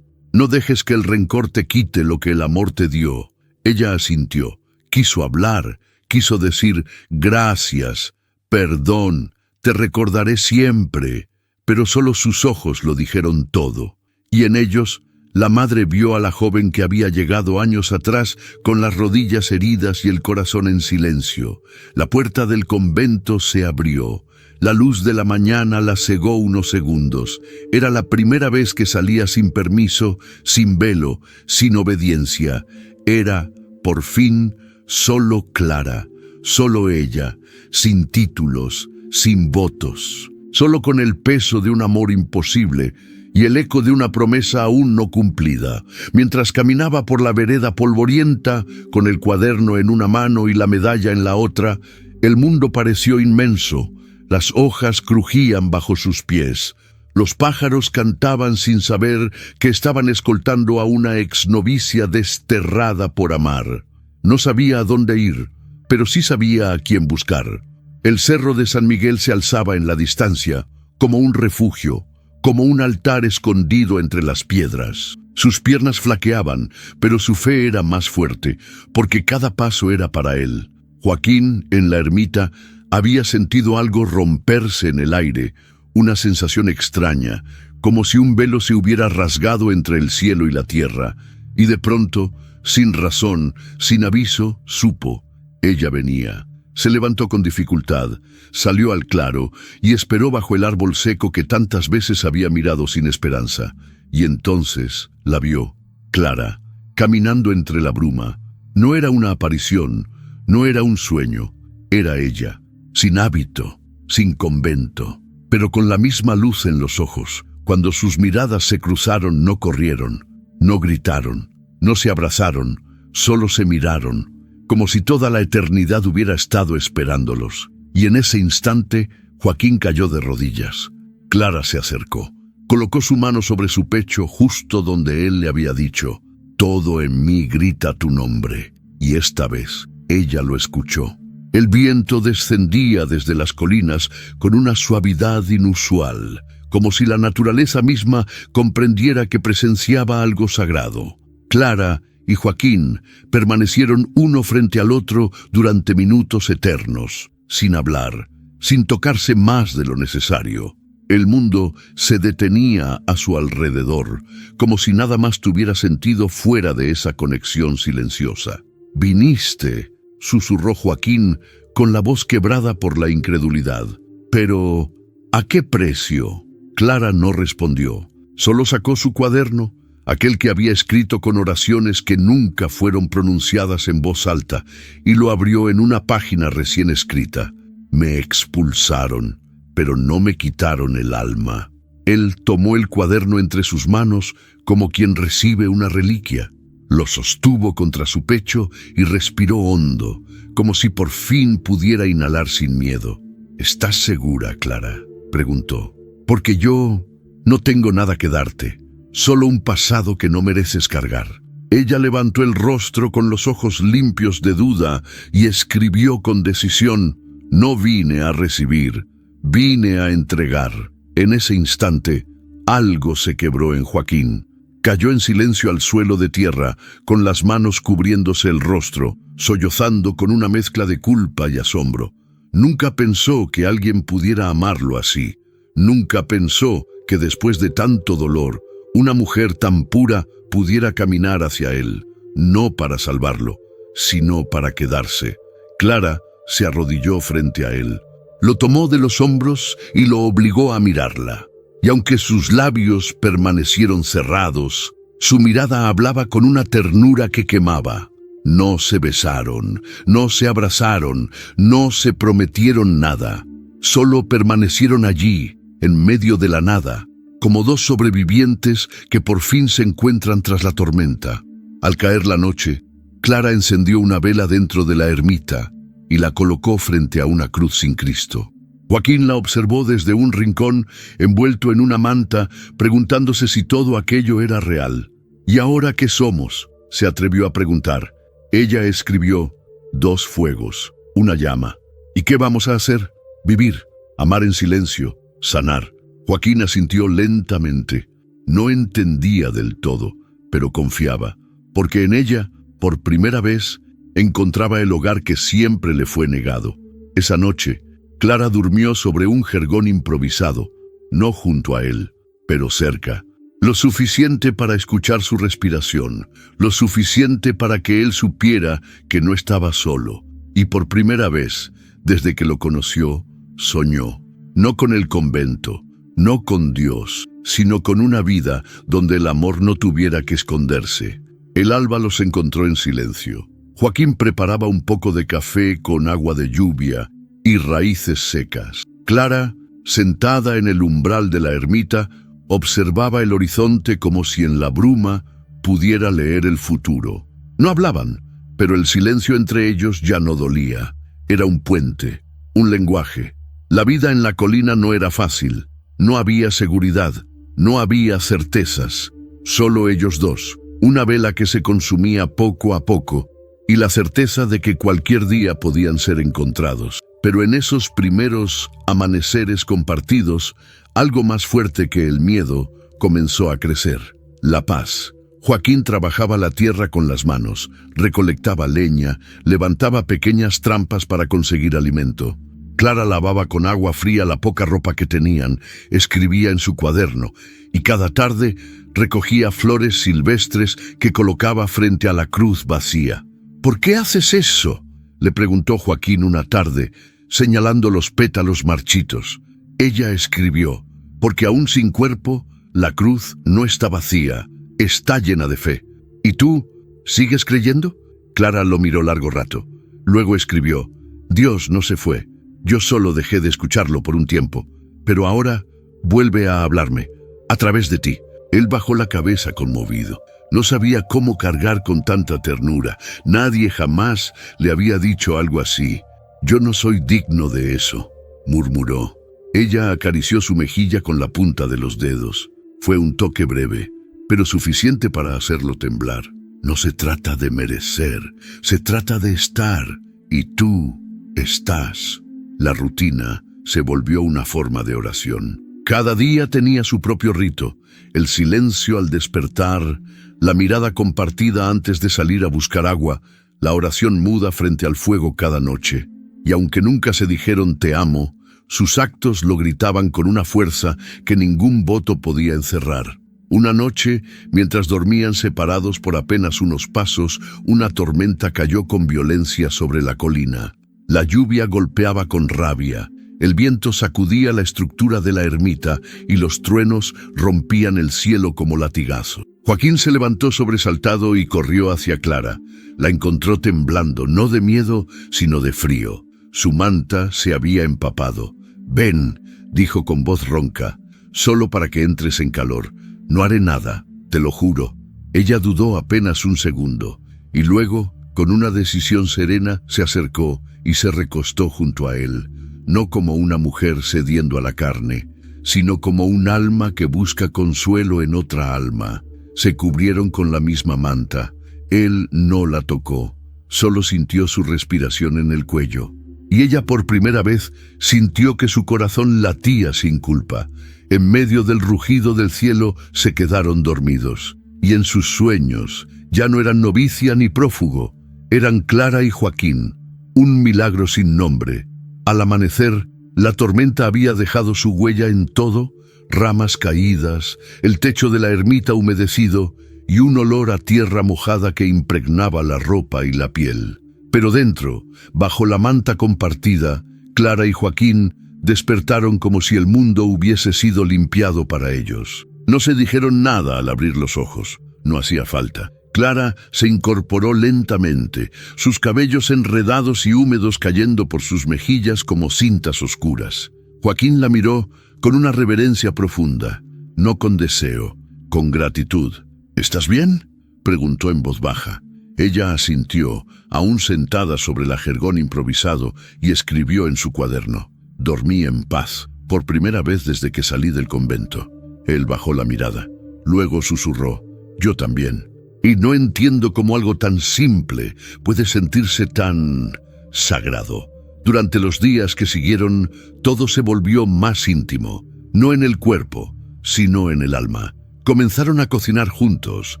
Speaker 1: No dejes que el rencor te quite lo que el amor te dio. Ella asintió, quiso hablar, quiso decir gracias, perdón, te recordaré siempre, pero solo sus ojos lo dijeron todo. Y en ellos, la madre vio a la joven que había llegado años atrás con las rodillas heridas y el corazón en silencio. La puerta del convento se abrió. La luz de la mañana la cegó unos segundos. Era la primera vez que salía sin permiso, sin velo, sin obediencia. Era, por fin, solo Clara, solo ella, sin títulos, sin votos, solo con el peso de un amor imposible y el eco de una promesa aún no cumplida. Mientras caminaba por la vereda polvorienta, con el cuaderno en una mano y la medalla en la otra, el mundo pareció inmenso. Las hojas crujían bajo sus pies. Los pájaros cantaban sin saber que estaban escoltando a una exnovicia desterrada por amar. No sabía a dónde ir, pero sí sabía a quién buscar. El cerro de San Miguel se alzaba en la distancia, como un refugio, como un altar escondido entre las piedras. Sus piernas flaqueaban, pero su fe era más fuerte, porque cada paso era para él. Joaquín, en la ermita, había sentido algo romperse en el aire, una sensación extraña, como si un velo se hubiera rasgado entre el cielo y la tierra, y de pronto, sin razón, sin aviso, supo. Ella venía. Se levantó con dificultad, salió al claro y esperó bajo el árbol seco que tantas veces había mirado sin esperanza. Y entonces la vio, Clara, caminando entre la bruma. No era una aparición, no era un sueño, era ella, sin hábito, sin convento, pero con la misma luz en los ojos. Cuando sus miradas se cruzaron, no corrieron, no gritaron, no se abrazaron, solo se miraron, como si toda la eternidad hubiera estado esperándolos. Y en ese instante, Joaquín cayó de rodillas. Clara se acercó, colocó su mano sobre su pecho justo donde él le había dicho, «Todo en mí grita tu nombre». Y esta vez, ella lo escuchó. El viento descendía desde las colinas con una suavidad inusual, como si la naturaleza misma comprendiera que presenciaba algo sagrado. Clara y Joaquín permanecieron uno frente al otro durante minutos eternos, sin hablar, sin tocarse más de lo necesario. El mundo se detenía a su alrededor, como si nada más tuviera sentido fuera de esa conexión silenciosa. «Viniste», susurró Joaquín con la voz quebrada por la incredulidad. «Pero, ¿a qué precio?». Clara no respondió. Solo sacó su cuaderno, aquel que había escrito con oraciones que nunca fueron pronunciadas en voz alta, y lo abrió en una página recién escrita. «Me expulsaron, pero no me quitaron el alma». Él tomó el cuaderno entre sus manos como quien recibe una reliquia. Lo sostuvo contra su pecho y respiró hondo, como si por fin pudiera inhalar sin miedo. «¿Estás segura, Clara?», preguntó. «Porque yo no tengo nada que darte, solo un pasado que no mereces cargar». Ella levantó el rostro con los ojos limpios de duda y escribió con decisión: «No vine a recibir, vine a entregar». En ese instante, algo se quebró en Joaquín. Cayó en silencio al suelo de tierra, con las manos cubriéndose el rostro, sollozando con una mezcla de culpa y asombro. Nunca pensó que alguien pudiera amarlo así. Nunca pensó que después de tanto dolor, una mujer tan pura pudiera caminar hacia él, no para salvarlo, sino para quedarse. Clara se arrodilló frente a él. Lo tomó de los hombros y lo obligó a mirarla. Y aunque sus labios permanecieron cerrados, su mirada hablaba con una ternura que quemaba. No se besaron, no se abrazaron, no se prometieron nada. Solo permanecieron allí, en medio de la nada, como dos sobrevivientes que por fin se encuentran tras la tormenta. Al caer la noche, Clara encendió una vela dentro de la ermita y la colocó frente a una cruz sin Cristo. Joaquín la observó desde un rincón, envuelto en una manta, preguntándose si todo aquello era real. ¿Y ahora qué somos?, se atrevió a preguntar. Ella escribió: 2 fuegos, una llama. ¿Y qué vamos a hacer? Vivir, amar en silencio, sanar. Joaquín asintió lentamente. No entendía del todo, pero confiaba, porque en ella, por primera vez, encontraba el hogar que siempre le fue negado. Esa noche, Clara durmió sobre un jergón improvisado, no junto a él, pero cerca. Lo suficiente para escuchar su respiración, lo suficiente para que él supiera que no estaba solo. Y por primera vez, desde que lo conoció, soñó. No con el convento, no con Dios, sino con una vida donde el amor no tuviera que esconderse. El alba los encontró en silencio. Joaquín preparaba un poco de café con agua de lluvia y raíces secas. Clara, sentada en el umbral de la ermita, observaba el horizonte como si en la bruma pudiera leer el futuro. No hablaban, pero el silencio entre ellos ya no dolía. Era un puente, un lenguaje. La vida en la colina no era fácil. No había seguridad, no había certezas. Solo ellos dos, una vela que se consumía poco a poco y la certeza de que cualquier día podían ser encontrados. Pero en esos primeros amaneceres compartidos, algo más fuerte que el miedo comenzó a crecer: la paz. Joaquín trabajaba la tierra con las manos, recolectaba leña, levantaba pequeñas trampas para conseguir alimento. Clara lavaba con agua fría la poca ropa que tenían, escribía en su cuaderno y cada tarde recogía flores silvestres que colocaba frente a la cruz vacía. ¿Por qué haces eso?, le preguntó Joaquín una tarde, señalando los pétalos marchitos. Ella escribió: porque aún sin cuerpo, la cruz no está vacía, está llena de fe. ¿Y tú, sigues creyendo? Clara lo miró largo rato. Luego escribió: Dios no se fue, yo solo dejé de escucharlo por un tiempo, pero ahora vuelve a hablarme, a través de ti. Él bajó la cabeza conmovido. No sabía cómo cargar con tanta ternura. Nadie jamás le había dicho algo así. Yo no soy digno de eso, murmuró. Ella acarició su mejilla con la punta de los dedos. Fue un toque breve, pero suficiente para hacerlo temblar. No se trata de merecer, se trata de estar, y tú estás. La rutina se volvió una forma de oración. Cada día tenía su propio rito: el silencio al despertar, la mirada compartida antes de salir a buscar agua, la oración muda frente al fuego cada noche. Y aunque nunca se dijeron te amo, sus actos lo gritaban con una fuerza que ningún voto podía encerrar. Una noche, mientras dormían separados por apenas unos pasos, una tormenta cayó con violencia sobre la colina. La lluvia golpeaba con rabia, el viento sacudía la estructura de la ermita y los truenos rompían el cielo como latigazos. Joaquín se levantó sobresaltado y corrió hacia Clara. La encontró temblando, no de miedo, sino de frío. Su manta se había empapado. «Ven», dijo con voz ronca, «solo para que entres en calor. No haré nada, te lo juro». Ella dudó apenas un segundo, y luego, con una decisión serena, se acercó y se recostó junto a él, no como una mujer cediendo a la carne, sino como un alma que busca consuelo en otra alma. Se cubrieron con la misma manta. Él no la tocó, solo sintió su respiración en el cuello. Y ella por primera vez sintió que su corazón latía sin culpa. En medio del rugido del cielo se quedaron dormidos. Y en sus sueños ya no eran novicia ni prófugo, eran Clara y Joaquín, un milagro sin nombre. Al amanecer, la tormenta había dejado su huella en todo: ramas caídas, el techo de la ermita humedecido y un olor a tierra mojada que impregnaba la ropa y la piel. Pero dentro, bajo la manta compartida, Clara y Joaquín despertaron como si el mundo hubiese sido limpiado para ellos. No se dijeron nada al abrir los ojos. No hacía falta. Clara se incorporó lentamente, sus cabellos enredados y húmedos cayendo por sus mejillas como cintas oscuras. Joaquín la miró con una reverencia profunda, no con deseo, con gratitud. «¿Estás bien?», preguntó en voz baja. Ella asintió, aún sentada sobre el jergón improvisado, y escribió en su cuaderno: «Dormí en paz, por primera vez desde que salí del convento». Él bajó la mirada. Luego susurró: «Yo también. Y no entiendo cómo algo tan simple puede sentirse tan sagrado». Durante los días que siguieron, todo se volvió más íntimo, no en el cuerpo, sino en el alma. Comenzaron a cocinar juntos,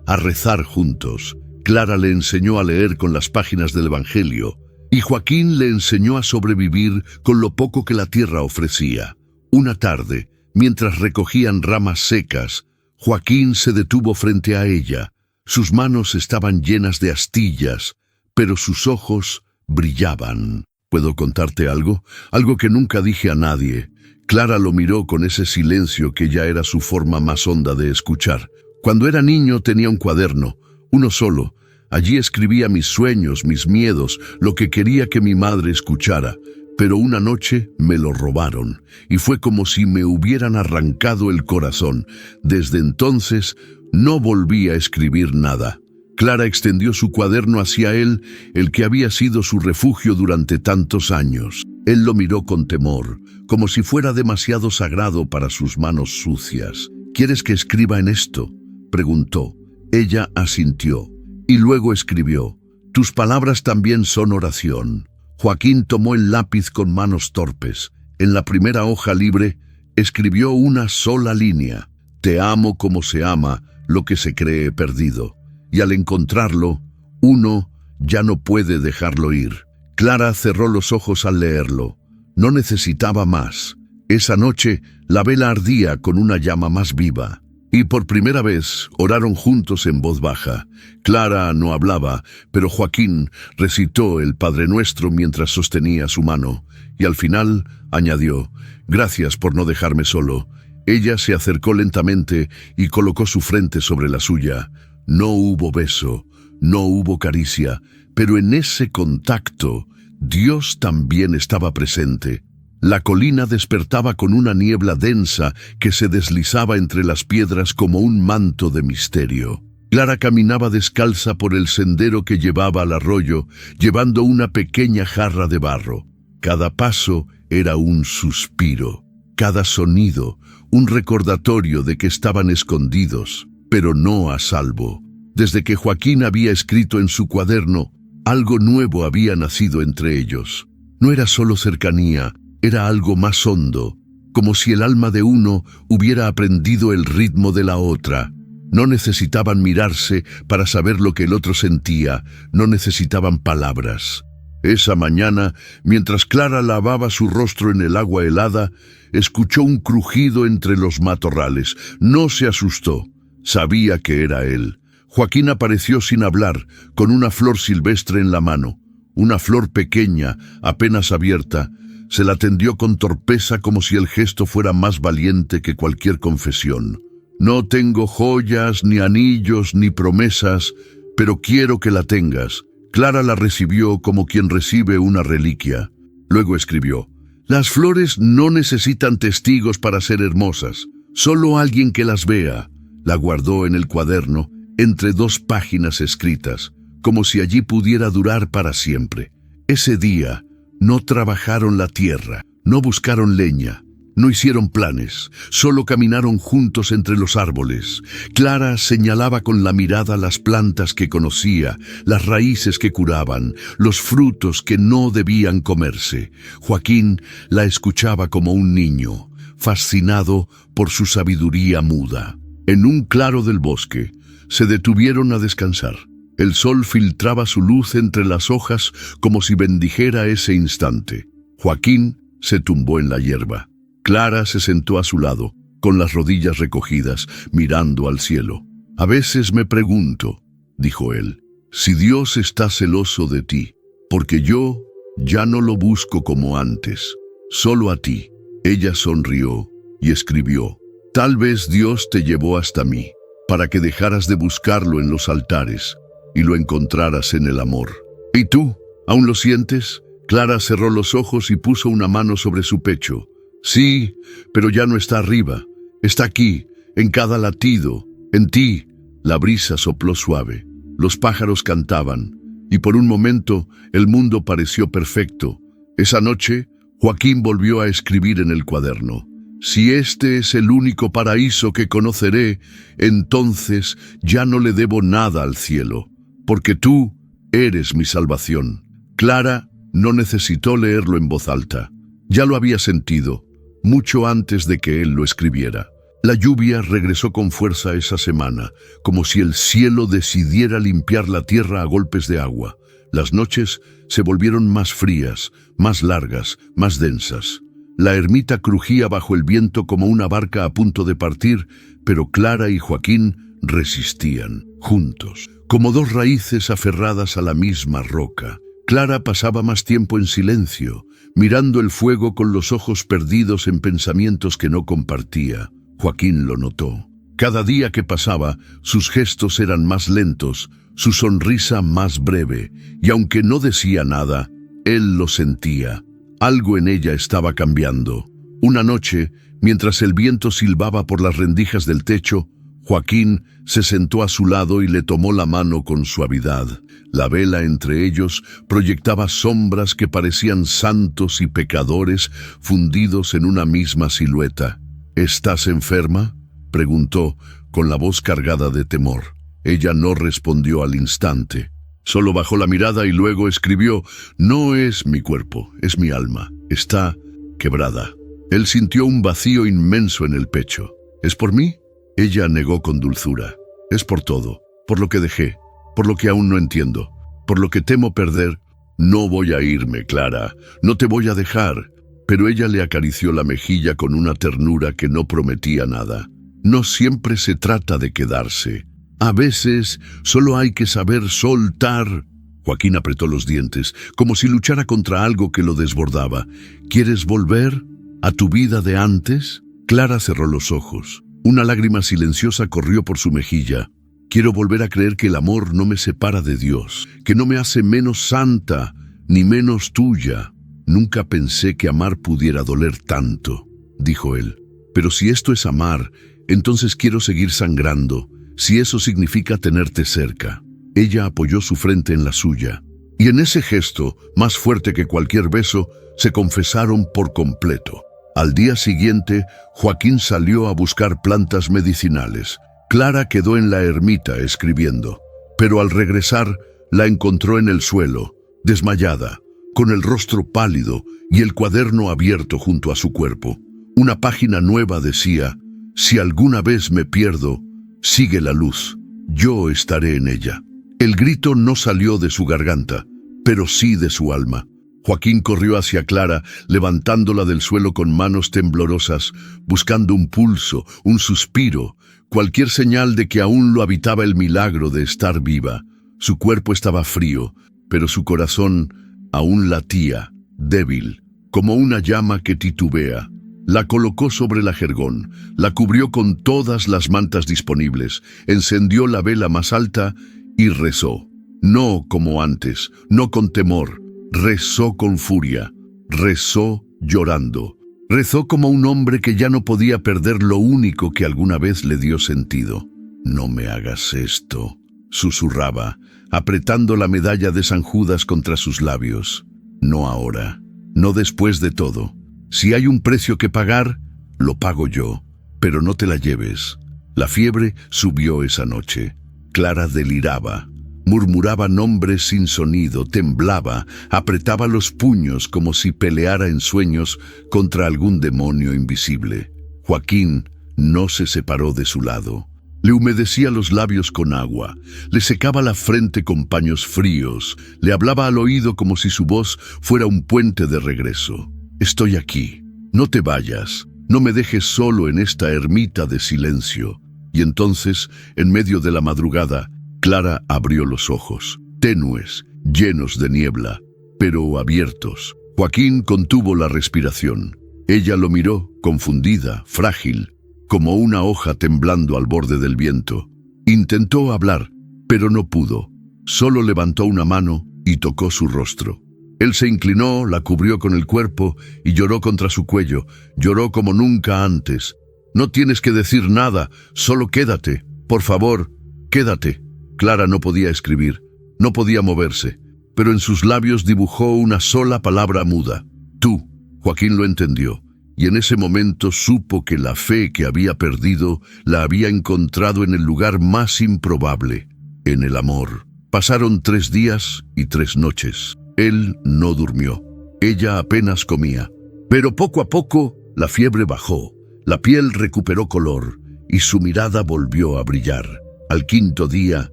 Speaker 1: a rezar juntos. Clara le enseñó a leer con las páginas del Evangelio, y Joaquín le enseñó a sobrevivir con lo poco que la tierra ofrecía. Una tarde, mientras recogían ramas secas, Joaquín se detuvo frente a ella. Sus manos estaban llenas de astillas, pero sus ojos brillaban. «¿Puedo contarte algo? Algo que nunca dije a nadie». Clara lo miró con ese silencio que ya era su forma más honda de escuchar. «Cuando era niño tenía un cuaderno, uno solo. Allí escribía mis sueños, mis miedos, lo que quería que mi madre escuchara. Pero una noche me lo robaron, y fue como si me hubieran arrancado el corazón. Desde entonces no volví a escribir nada». Clara extendió su cuaderno hacia él, el que había sido su refugio durante tantos años. Él lo miró con temor, como si fuera demasiado sagrado para sus manos sucias. «¿Quieres que escriba en esto?», preguntó. Ella asintió, y luego escribió: «Tus palabras también son oración». Joaquín tomó el lápiz con manos torpes. En la primera hoja libre escribió una sola línea: «Te amo como se ama lo que se cree perdido». Y al encontrarlo, uno ya no puede dejarlo ir. Clara cerró los ojos al leerlo. No necesitaba más. Esa noche la vela ardía con una llama más viva. Y por primera vez oraron juntos en voz baja. Clara no hablaba, pero Joaquín recitó el Padre Nuestro mientras sostenía su mano. Y al final añadió: «Gracias por no dejarme solo». Ella se acercó lentamente y colocó su frente sobre la suya. No hubo beso, no hubo caricia, pero en ese contacto Dios también estaba presente. La colina despertaba con una niebla densa que se deslizaba entre las piedras como un manto de misterio. Clara caminaba descalza por el sendero que llevaba al arroyo, llevando una pequeña jarra de barro. Cada paso era un suspiro, cada sonido un recordatorio de que estaban escondidos, pero no a salvo. Desde que Joaquín había escrito en su cuaderno, algo nuevo había nacido entre ellos. No era solo cercanía, era algo más hondo, como si el alma de uno hubiera aprendido el ritmo de la otra. No necesitaban mirarse para saber lo que el otro sentía, no necesitaban palabras. Esa mañana, mientras Clara lavaba su rostro en el agua helada, escuchó un crujido entre los matorrales. No se asustó, sabía que era él. Joaquín apareció sin hablar, con una flor silvestre en la mano. Una flor pequeña, apenas abierta. Se la tendió con torpeza como si el gesto fuera más valiente que cualquier confesión. «No tengo joyas, ni anillos, ni promesas, pero quiero que la tengas». Clara la recibió como quien recibe una reliquia. Luego escribió: «Las flores no necesitan testigos para ser hermosas, solo alguien que las vea». La guardó en el cuaderno, entre 2 páginas escritas, como si allí pudiera durar para siempre. Ese día no trabajaron la tierra, no buscaron leña, no hicieron planes, solo caminaron juntos entre los árboles. Clara señalaba con la mirada las plantas que conocía, las raíces que curaban, los frutos que no debían comerse. Joaquín la escuchaba como un niño, fascinado por su sabiduría muda. En un claro del bosque, se detuvieron a descansar. El sol filtraba su luz entre las hojas como si bendijera ese instante. Joaquín se tumbó en la hierba. Clara se sentó a su lado, con las rodillas recogidas, mirando al cielo. «A veces me pregunto», dijo él, «si Dios está celoso de ti, porque yo ya no lo busco como antes, solo a ti». Ella sonrió y escribió: «Tal vez Dios te llevó hasta mí, para que dejaras de buscarlo en los altares y lo encontraras en el amor. ¿Y tú? ¿Aún lo sientes? Clara cerró los ojos y puso una mano sobre su pecho. Sí, pero ya no está arriba. Está aquí, en cada latido, en ti. La brisa sopló suave. Los pájaros cantaban, y por un momento el mundo pareció perfecto. Esa noche, Joaquín volvió a escribir en el cuaderno: si este es el único paraíso que conoceré, entonces ya no le debo nada al cielo, porque tú eres mi salvación. Clara no necesitó leerlo en voz alta. Ya lo había sentido, mucho antes de que él lo escribiera. La lluvia regresó con fuerza esa semana, como si el cielo decidiera limpiar la tierra a golpes de agua. Las noches se volvieron más frías, más largas, más densas. La ermita crujía bajo el viento como una barca a punto de partir, pero Clara y Joaquín resistían, juntos, como dos raíces aferradas a la misma roca. Clara pasaba más tiempo en silencio, mirando el fuego con los ojos perdidos en pensamientos que no compartía. Joaquín lo notó. Cada día que pasaba, sus gestos eran más lentos, su sonrisa más breve, y aunque no decía nada, él lo sentía. Algo en ella estaba cambiando. Una noche, mientras el viento silbaba por las rendijas del techo, Joaquín se sentó a su lado y le tomó la mano con suavidad. La vela entre ellos proyectaba sombras que parecían santos y pecadores fundidos en una misma silueta. ¿Estás enferma?, preguntó, con la voz cargada de temor. Ella no respondió al instante. Solo bajó la mirada y luego escribió: no es mi cuerpo, es mi alma. Está quebrada. Él sintió un vacío inmenso en el pecho. ¿Es por mí? Ella negó con dulzura. Es por todo, por lo que dejé, por lo que aún no entiendo, por lo que temo perder. No voy a irme, Clara, no te voy a dejar. Pero ella le acarició la mejilla con una ternura que no prometía nada. No siempre se trata de quedarse. A veces solo hay que saber soltar. Joaquín apretó los dientes, como si luchara contra algo que lo desbordaba. ¿Quieres volver a tu vida de antes? Clara cerró los ojos. Una lágrima silenciosa corrió por su mejilla. Quiero volver a creer que el amor no me separa de Dios, que no me hace menos santa, ni menos tuya. Nunca pensé que amar pudiera doler tanto, dijo él. Pero si esto es amar, entonces quiero seguir sangrando, si eso significa tenerte cerca. Ella apoyó su frente en la suya, y en ese gesto, más fuerte que cualquier beso, se confesaron por completo. Al día siguiente, Joaquín salió a buscar plantas medicinales. Clara quedó en la ermita escribiendo, pero al regresar la encontró en el suelo, desmayada, con el rostro pálido y el cuaderno abierto junto a su cuerpo. Una página nueva decía: si alguna vez me pierdo, sigue la luz, yo estaré en ella. El grito no salió de su garganta, pero sí de su alma. Joaquín corrió hacia Clara, levantándola del suelo con manos temblorosas, buscando un pulso, un suspiro, cualquier señal de que aún lo habitaba el milagro de estar viva. Su cuerpo estaba frío, pero su corazón aún latía, débil, como una llama que titubea. La colocó sobre la jergón, la cubrió con todas las mantas disponibles, encendió la vela más alta y rezó. No como antes, no con temor, rezó con furia, rezó llorando. Rezó como un hombre que ya no podía perder lo único que alguna vez le dio sentido. No me hagas esto, susurraba, apretando la medalla de San Judas contra sus labios. No ahora, no después de todo. Si hay un precio que pagar, lo pago yo, pero no te la lleves. La fiebre subió esa noche. Clara deliraba. Murmuraba nombres sin sonido, temblaba, apretaba los puños como si peleara en sueños contra algún demonio invisible. Joaquín no se separó de su lado. Le humedecía los labios con agua, le secaba la frente con paños fríos, le hablaba al oído como si su voz fuera un puente de regreso. Estoy aquí, no te vayas, no me dejes solo en esta ermita de silencio. Y entonces, en medio de la madrugada, Clara abrió los ojos, tenues, llenos de niebla, pero abiertos. Joaquín contuvo la respiración. Ella lo miró, confundida, frágil, como una hoja temblando al borde del viento. Intentó hablar, pero no pudo. Solo levantó una mano y tocó su rostro. Él se inclinó, la cubrió con el cuerpo y lloró contra su cuello. Lloró como nunca antes. «No tienes que decir nada, solo quédate. Por favor, quédate». Clara no podía escribir, no podía moverse, pero en sus labios dibujó una sola palabra muda. «Tú». Joaquín lo entendió, y en ese momento supo que la fe que había perdido la había encontrado en el lugar más improbable, en el amor. Pasaron 3 días y 3 noches. Él no durmió. Ella apenas comía. Pero poco a poco la fiebre bajó, la piel recuperó color y su mirada volvió a brillar. Al 5.º día,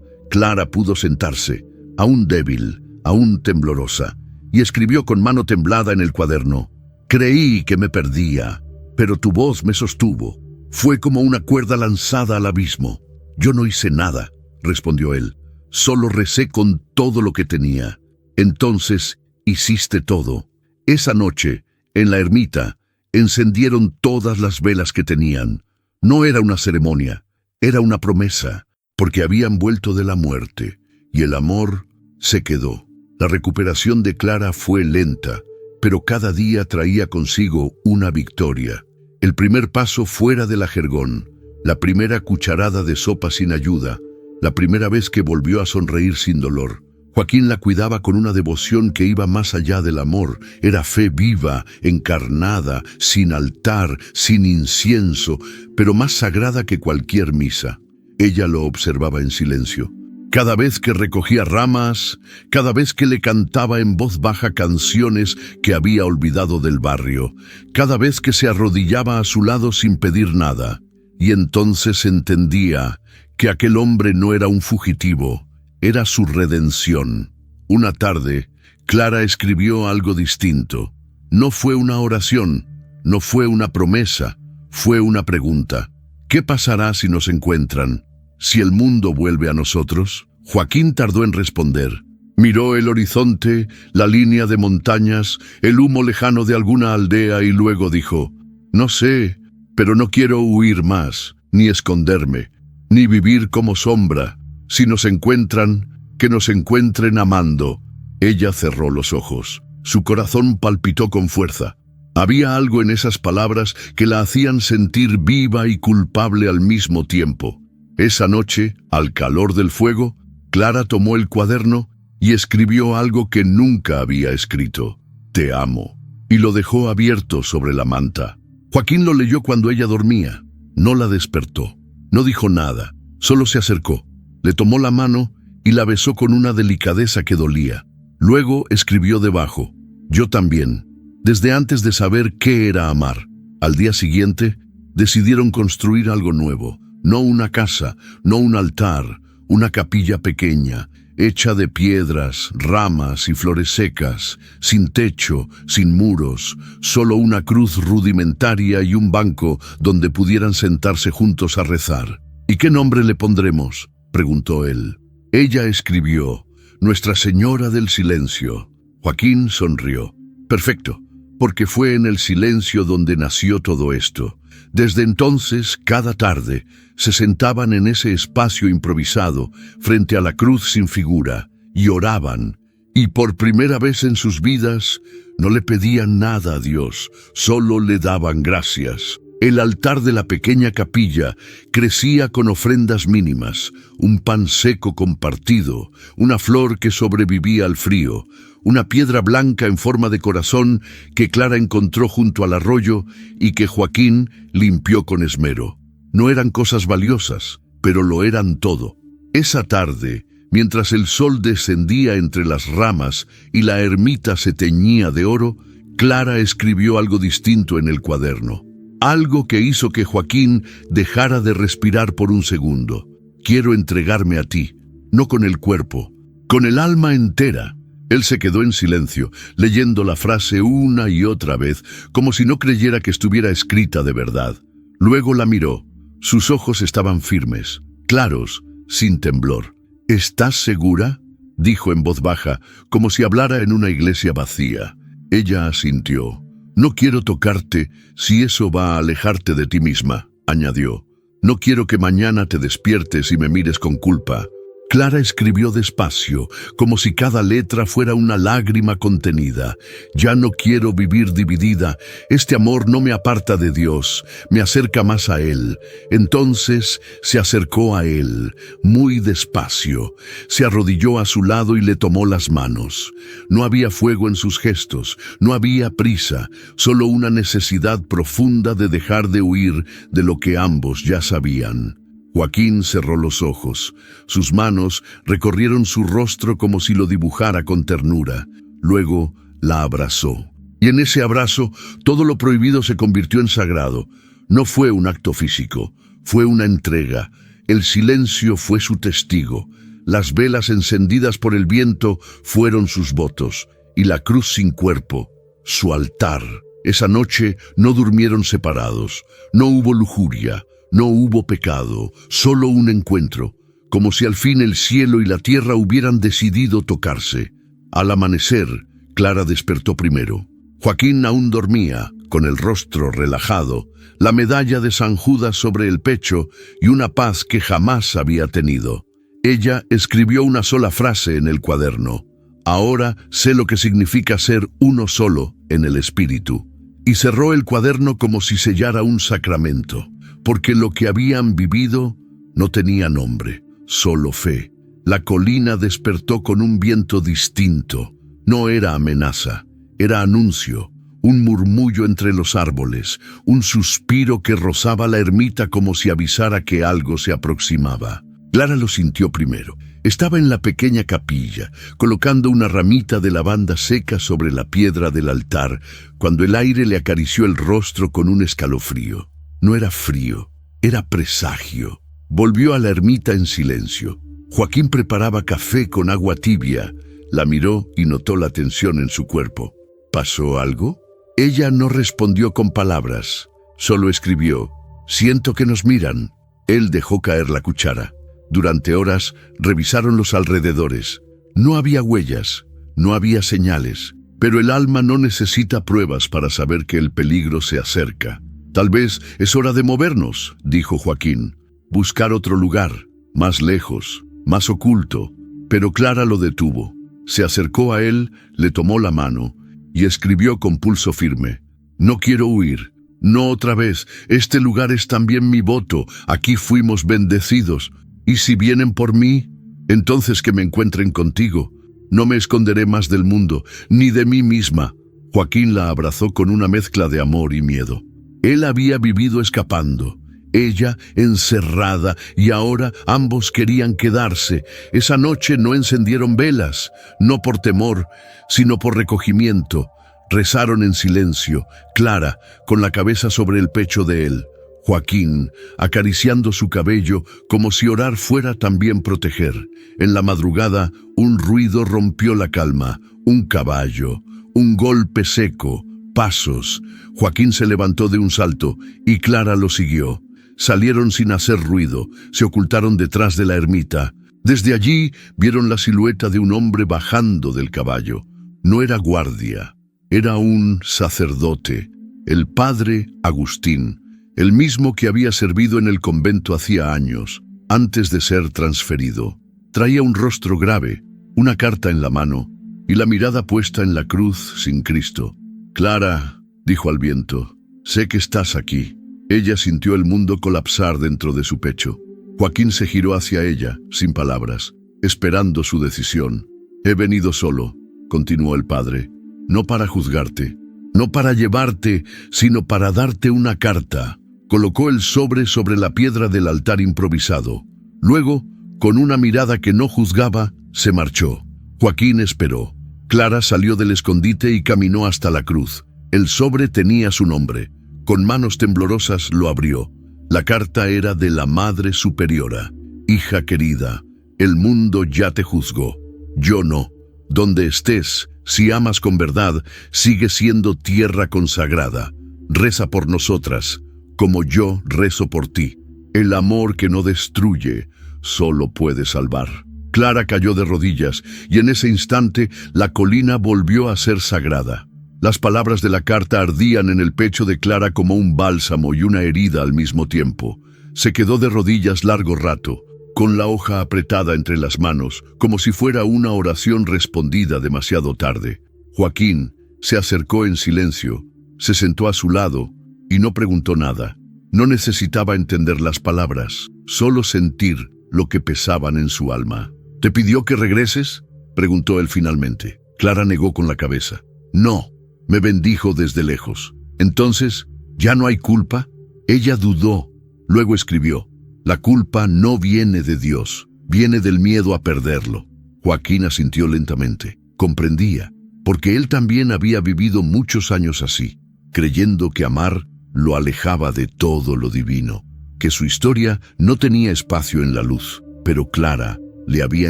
Speaker 1: Clara pudo sentarse, aún débil, aún temblorosa, y escribió con mano temblada en el cuaderno: «Creí que me perdía, pero tu voz me sostuvo. Fue como una cuerda lanzada al abismo». «Yo no hice nada», respondió él. «Solo recé con todo lo que tenía». «Entonces hiciste todo». Esa noche, en la ermita, encendieron todas las velas que tenían. No era una ceremonia, era una promesa, porque habían vuelto de la muerte, y el amor se quedó. La recuperación de Clara fue lenta, pero cada día traía consigo una victoria. El primer paso fuera de la jergón, la primera cucharada de sopa sin ayuda, la primera vez que volvió a sonreír sin dolor. Joaquín la cuidaba con una devoción que iba más allá del amor. Era fe viva, encarnada, sin altar, sin incienso, pero más sagrada que cualquier misa. Ella lo observaba en silencio. Cada vez que recogía ramas, cada vez que le cantaba en voz baja canciones que había olvidado del barrio, cada vez que se arrodillaba a su lado sin pedir nada. Y entonces entendía que aquel hombre no era un fugitivo, era su redención. Una tarde, Clara escribió algo distinto. No fue una oración, no fue una promesa, fue una pregunta. ¿Qué pasará si nos encuentran? ¿Si el mundo vuelve a nosotros? Joaquín tardó en responder. Miró el horizonte, la línea de montañas, el humo lejano de alguna aldea y luego dijo: «No sé, pero no quiero huir más, ni esconderme, ni vivir como sombra. Si nos encuentran, que nos encuentren amando». Ella cerró los ojos. Su corazón palpitó con fuerza. Había algo en esas palabras que la hacían sentir viva y culpable al mismo tiempo. Esa noche, al calor del fuego, Clara tomó el cuaderno y escribió algo que nunca había escrito: «Te amo», y lo dejó abierto sobre la manta. Joaquín lo leyó cuando ella dormía. No la despertó. No dijo nada. Solo se acercó. Le tomó la mano y la besó con una delicadeza que dolía. Luego escribió debajo: «Yo también», desde antes de saber qué era amar. Al día siguiente, decidieron construir algo nuevo. No una casa, no un altar, una capilla pequeña, hecha de piedras, ramas y flores secas, sin techo, sin muros, solo una cruz rudimentaria y un banco donde pudieran sentarse juntos a rezar. «¿Y qué nombre le pondremos?», preguntó él. Ella escribió: «Nuestra Señora del Silencio». Joaquín sonrió. «Perfecto, porque fue en el silencio donde nació todo esto». Desde entonces, cada tarde, se sentaban en ese espacio improvisado, frente a la cruz sin figura, y oraban. Y por primera vez en sus vidas, no le pedían nada a Dios, solo le daban gracias. El altar de la pequeña capilla crecía con ofrendas mínimas: un pan seco compartido, una flor que sobrevivía al frío, una piedra blanca en forma de corazón que Clara encontró junto al arroyo y que Joaquín limpió con esmero. No eran cosas valiosas, pero lo eran todo. Esa tarde, mientras el sol descendía entre las ramas y la ermita se teñía de oro, Clara escribió algo distinto en el cuaderno. Algo que hizo que Joaquín dejara de respirar por un segundo. «Quiero entregarme a ti, no con el cuerpo, con el alma entera». Él se quedó en silencio, leyendo la frase una y otra vez, como si no creyera que estuviera escrita de verdad. Luego la miró. Sus ojos estaban firmes, claros, sin temblor. «¿Estás segura?», dijo en voz baja, como si hablara en una iglesia vacía. Ella asintió. «No quiero tocarte si eso va a alejarte de ti misma», añadió. No quiero que mañana te despiertes y me mires con culpa. Clara escribió despacio, como si cada letra fuera una lágrima contenida. Ya no quiero vivir dividida. Este amor no me aparta de Dios, me acerca más a Él. Entonces se acercó a Él, muy despacio. Se arrodilló a su lado y le tomó las manos. No había fuego en sus gestos, no había prisa, solo una necesidad profunda de dejar de huir de lo que ambos ya sabían. Joaquín cerró los ojos. Sus manos recorrieron su rostro como si lo dibujara con ternura. Luego la abrazó. Y en ese abrazo todo lo prohibido se convirtió en sagrado. No fue un acto físico, fue una entrega. El silencio fue su testigo. Las velas encendidas por el viento fueron sus votos. Y la cruz sin cuerpo, su altar. Esa noche no durmieron separados. No hubo lujuria. No hubo pecado, solo un encuentro, como si al fin el cielo y la tierra hubieran decidido tocarse. Al amanecer, Clara despertó primero. Joaquín aún dormía, con el rostro relajado, la medalla de San Judas sobre el pecho y una paz que jamás había tenido. Ella escribió una sola frase en el cuaderno: «Ahora sé lo que significa ser uno solo en el espíritu». Y cerró el cuaderno como si sellara un sacramento. Porque lo que habían vivido no tenía nombre, solo fe. La colina despertó con un viento distinto. No era amenaza, era anuncio, un murmullo entre los árboles, un suspiro que rozaba la ermita como si avisara que algo se aproximaba. Clara lo sintió primero. Estaba en la pequeña capilla, colocando una ramita de lavanda seca sobre la piedra del altar, cuando el aire le acarició el rostro con un escalofrío. No era frío, era presagio. Volvió a la ermita en silencio. Joaquín preparaba café con agua tibia. La miró y notó la tensión en su cuerpo. ¿Pasó algo? Ella no respondió con palabras, solo escribió: «Siento que nos miran». Él dejó caer la cuchara. Durante horas revisaron los alrededores. No había huellas, no había señales, pero el alma no necesita pruebas para saber que el peligro se acerca. «Tal vez es hora de movernos», dijo Joaquín. «Buscar otro lugar, más lejos, más oculto». Pero Clara lo detuvo. Se acercó a él, le tomó la mano y escribió con pulso firme: «No quiero huir, no otra vez. Este lugar es también mi voto. Aquí fuimos bendecidos. Y si vienen por mí, entonces que me encuentren contigo. No me esconderé más del mundo, ni de mí misma». Joaquín la abrazó con una mezcla de amor y miedo. Él había vivido escapando, ella encerrada, y ahora ambos querían quedarse. Esa noche no encendieron velas, no por temor, sino por recogimiento. Rezaron en silencio, Clara con la cabeza sobre el pecho de él, Joaquín acariciando su cabello como si orar fuera también proteger. En la madrugada un ruido rompió la calma, un caballo, un golpe seco, pasos. Joaquín se levantó de un salto y Clara lo siguió. Salieron sin hacer ruido, se ocultaron detrás de la ermita. Desde allí vieron la silueta de un hombre bajando del caballo. No era guardia, era un sacerdote, el padre Agustín, el mismo que había servido en el convento hacía años, antes de ser transferido. Traía un rostro grave, una carta en la mano y la mirada puesta en la cruz sin Cristo. «Clara», dijo al viento, «sé que estás aquí». Ella sintió el mundo colapsar dentro de su pecho. Joaquín se giró hacia ella, sin palabras, esperando su decisión. «He venido solo», continuó el padre, «no para juzgarte, no para llevarte, sino para darte una carta». Colocó el sobre la piedra del altar improvisado. Luego, con una mirada que no juzgaba, se marchó. Joaquín esperó. Clara salió del escondite y caminó hasta la cruz. El sobre tenía su nombre. Con manos temblorosas lo abrió. La carta era de la Madre Superiora. «Hija querida, el mundo ya te juzgó. Yo no. Donde estés, si amas con verdad, sigue siendo tierra consagrada. Reza por nosotras, como yo rezo por ti. El amor que no destruye, solo puede salvar». Clara cayó de rodillas y en ese instante la colina volvió a ser sagrada. Las palabras de la carta ardían en el pecho de Clara como un bálsamo y una herida al mismo tiempo. Se quedó de rodillas largo rato, con la hoja apretada entre las manos, como si fuera una oración respondida demasiado tarde. Joaquín se acercó en silencio, se sentó a su lado y no preguntó nada. No necesitaba entender las palabras, solo sentir lo que pesaban en su alma. ¿Te pidió que regreses?, preguntó él finalmente. Clara negó con la cabeza. No, me bendijo desde lejos. Entonces, ¿ya no hay culpa? Ella dudó, luego escribió: la culpa no viene de Dios, viene del miedo a perderlo. Joaquín asintió lentamente. Comprendía, porque él también había vivido muchos años así, creyendo que amar lo alejaba de todo lo divino, que su historia no tenía espacio en la luz. Pero Clara le había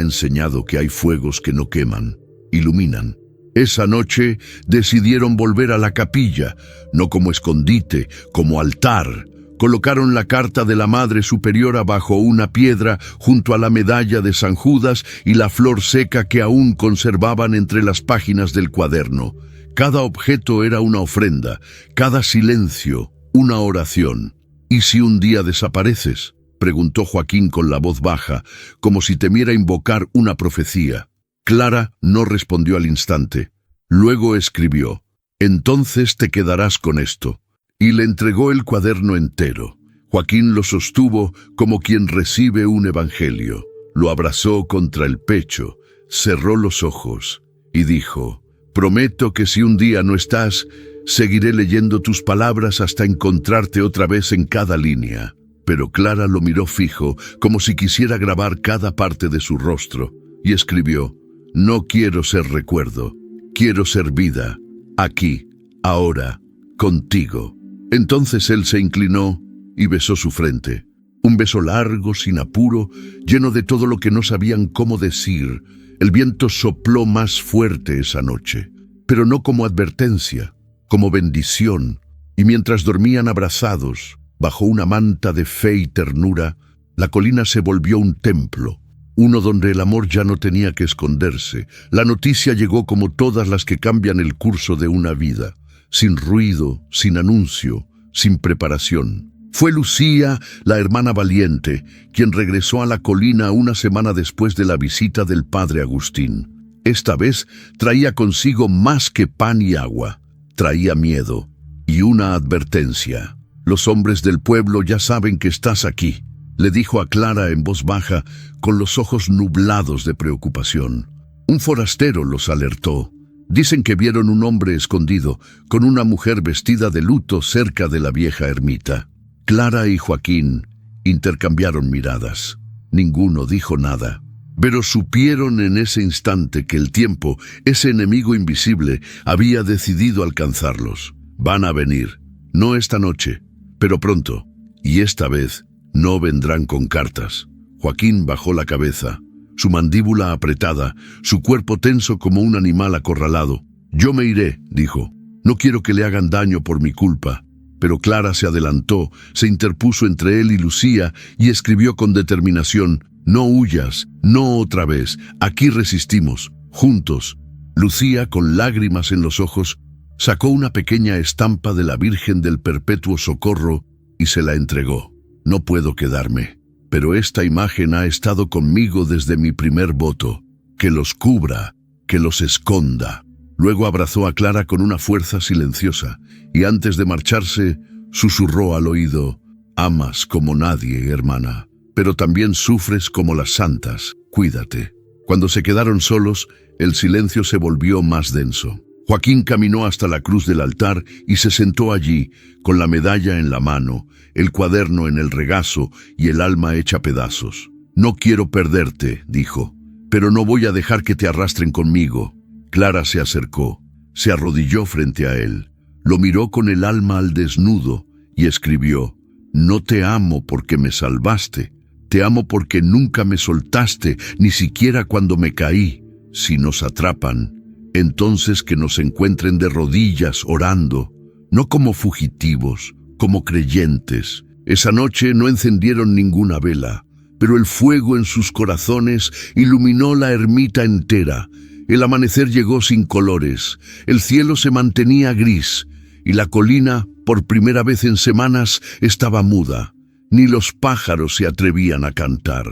Speaker 1: enseñado que hay fuegos que no queman, iluminan. Esa noche decidieron volver a la capilla, no como escondite, como altar. Colocaron la carta de la Madre Superiora bajo una piedra junto a la medalla de San Judas y la flor seca que aún conservaban entre las páginas del cuaderno. Cada objeto era una ofrenda, cada silencio una oración. ¿Y si un día desapareces?, preguntó Joaquín con la voz baja, como si temiera invocar una profecía. Clara no respondió al instante. Luego escribió: entonces te quedarás con esto. Y le entregó el cuaderno entero. Joaquín lo sostuvo como quien recibe un evangelio. Lo abrazó contra el pecho, cerró los ojos y dijo: prometo que si un día no estás, seguiré leyendo tus palabras hasta encontrarte otra vez en cada línea. Pero Clara lo miró fijo, como si quisiera grabar cada parte de su rostro, y escribió: no quiero ser recuerdo, quiero ser vida, aquí, ahora, contigo. Entonces él se inclinó y besó su frente. Un beso largo, sin apuro, lleno de todo lo que no sabían cómo decir. El viento sopló más fuerte esa noche, pero no como advertencia, como bendición. Y mientras dormían abrazados, bajo una manta de fe y ternura, la colina se volvió un templo, uno donde el amor ya no tenía que esconderse. La noticia llegó como todas las que cambian el curso de una vida, sin ruido, sin anuncio, sin preparación. Fue Lucía, la hermana valiente, quien regresó a la colina una semana después de la visita del padre Agustín. Esta vez traía consigo más que pan y agua. Traía miedo y una advertencia. Los hombres del pueblo ya saben que estás aquí, le dijo a Clara en voz baja, con los ojos nublados de preocupación. Un forastero los alertó. Dicen que vieron un hombre escondido, con una mujer vestida de luto cerca de la vieja ermita. Clara y Joaquín intercambiaron miradas. Ninguno dijo nada, pero supieron en ese instante que el tiempo, ese enemigo invisible, había decidido alcanzarlos. Van a venir, no esta noche, pero pronto, y esta vez no vendrán con cartas. Joaquín bajó la cabeza, su mandíbula apretada, su cuerpo tenso como un animal acorralado. Yo me iré, dijo. No quiero que le hagan daño por mi culpa. Pero Clara se adelantó, se interpuso entre él y Lucía y escribió con determinación: no huyas, no otra vez, aquí resistimos, juntos. Lucía, con lágrimas en los ojos, sacó una pequeña estampa de la Virgen del Perpetuo Socorro y se la entregó. No puedo quedarme, pero esta imagen ha estado conmigo desde mi primer voto. Que los cubra, que los esconda. Luego abrazó a Clara con una fuerza silenciosa y antes de marcharse susurró al oído: amas como nadie, hermana, pero también sufres como las santas. Cuídate. Cuando se quedaron solos, el silencio se volvió más denso. Joaquín caminó hasta la cruz del altar y se sentó allí, con la medalla en la mano, el cuaderno en el regazo y el alma hecha pedazos. No quiero perderte, dijo, pero no voy a dejar que te arrastren conmigo. Clara se acercó, se arrodilló frente a él, lo miró con el alma al desnudo y escribió: no te amo porque me salvaste, te amo porque nunca me soltaste, ni siquiera cuando me caí. Si nos atrapan, entonces que nos encuentren de rodillas orando, no como fugitivos, como creyentes. Esa noche no encendieron ninguna vela, pero el fuego en sus corazones iluminó la ermita entera. El amanecer llegó sin colores, el cielo se mantenía gris y la colina, por primera vez en semanas, estaba muda. ni los pájaros se atrevían a cantar.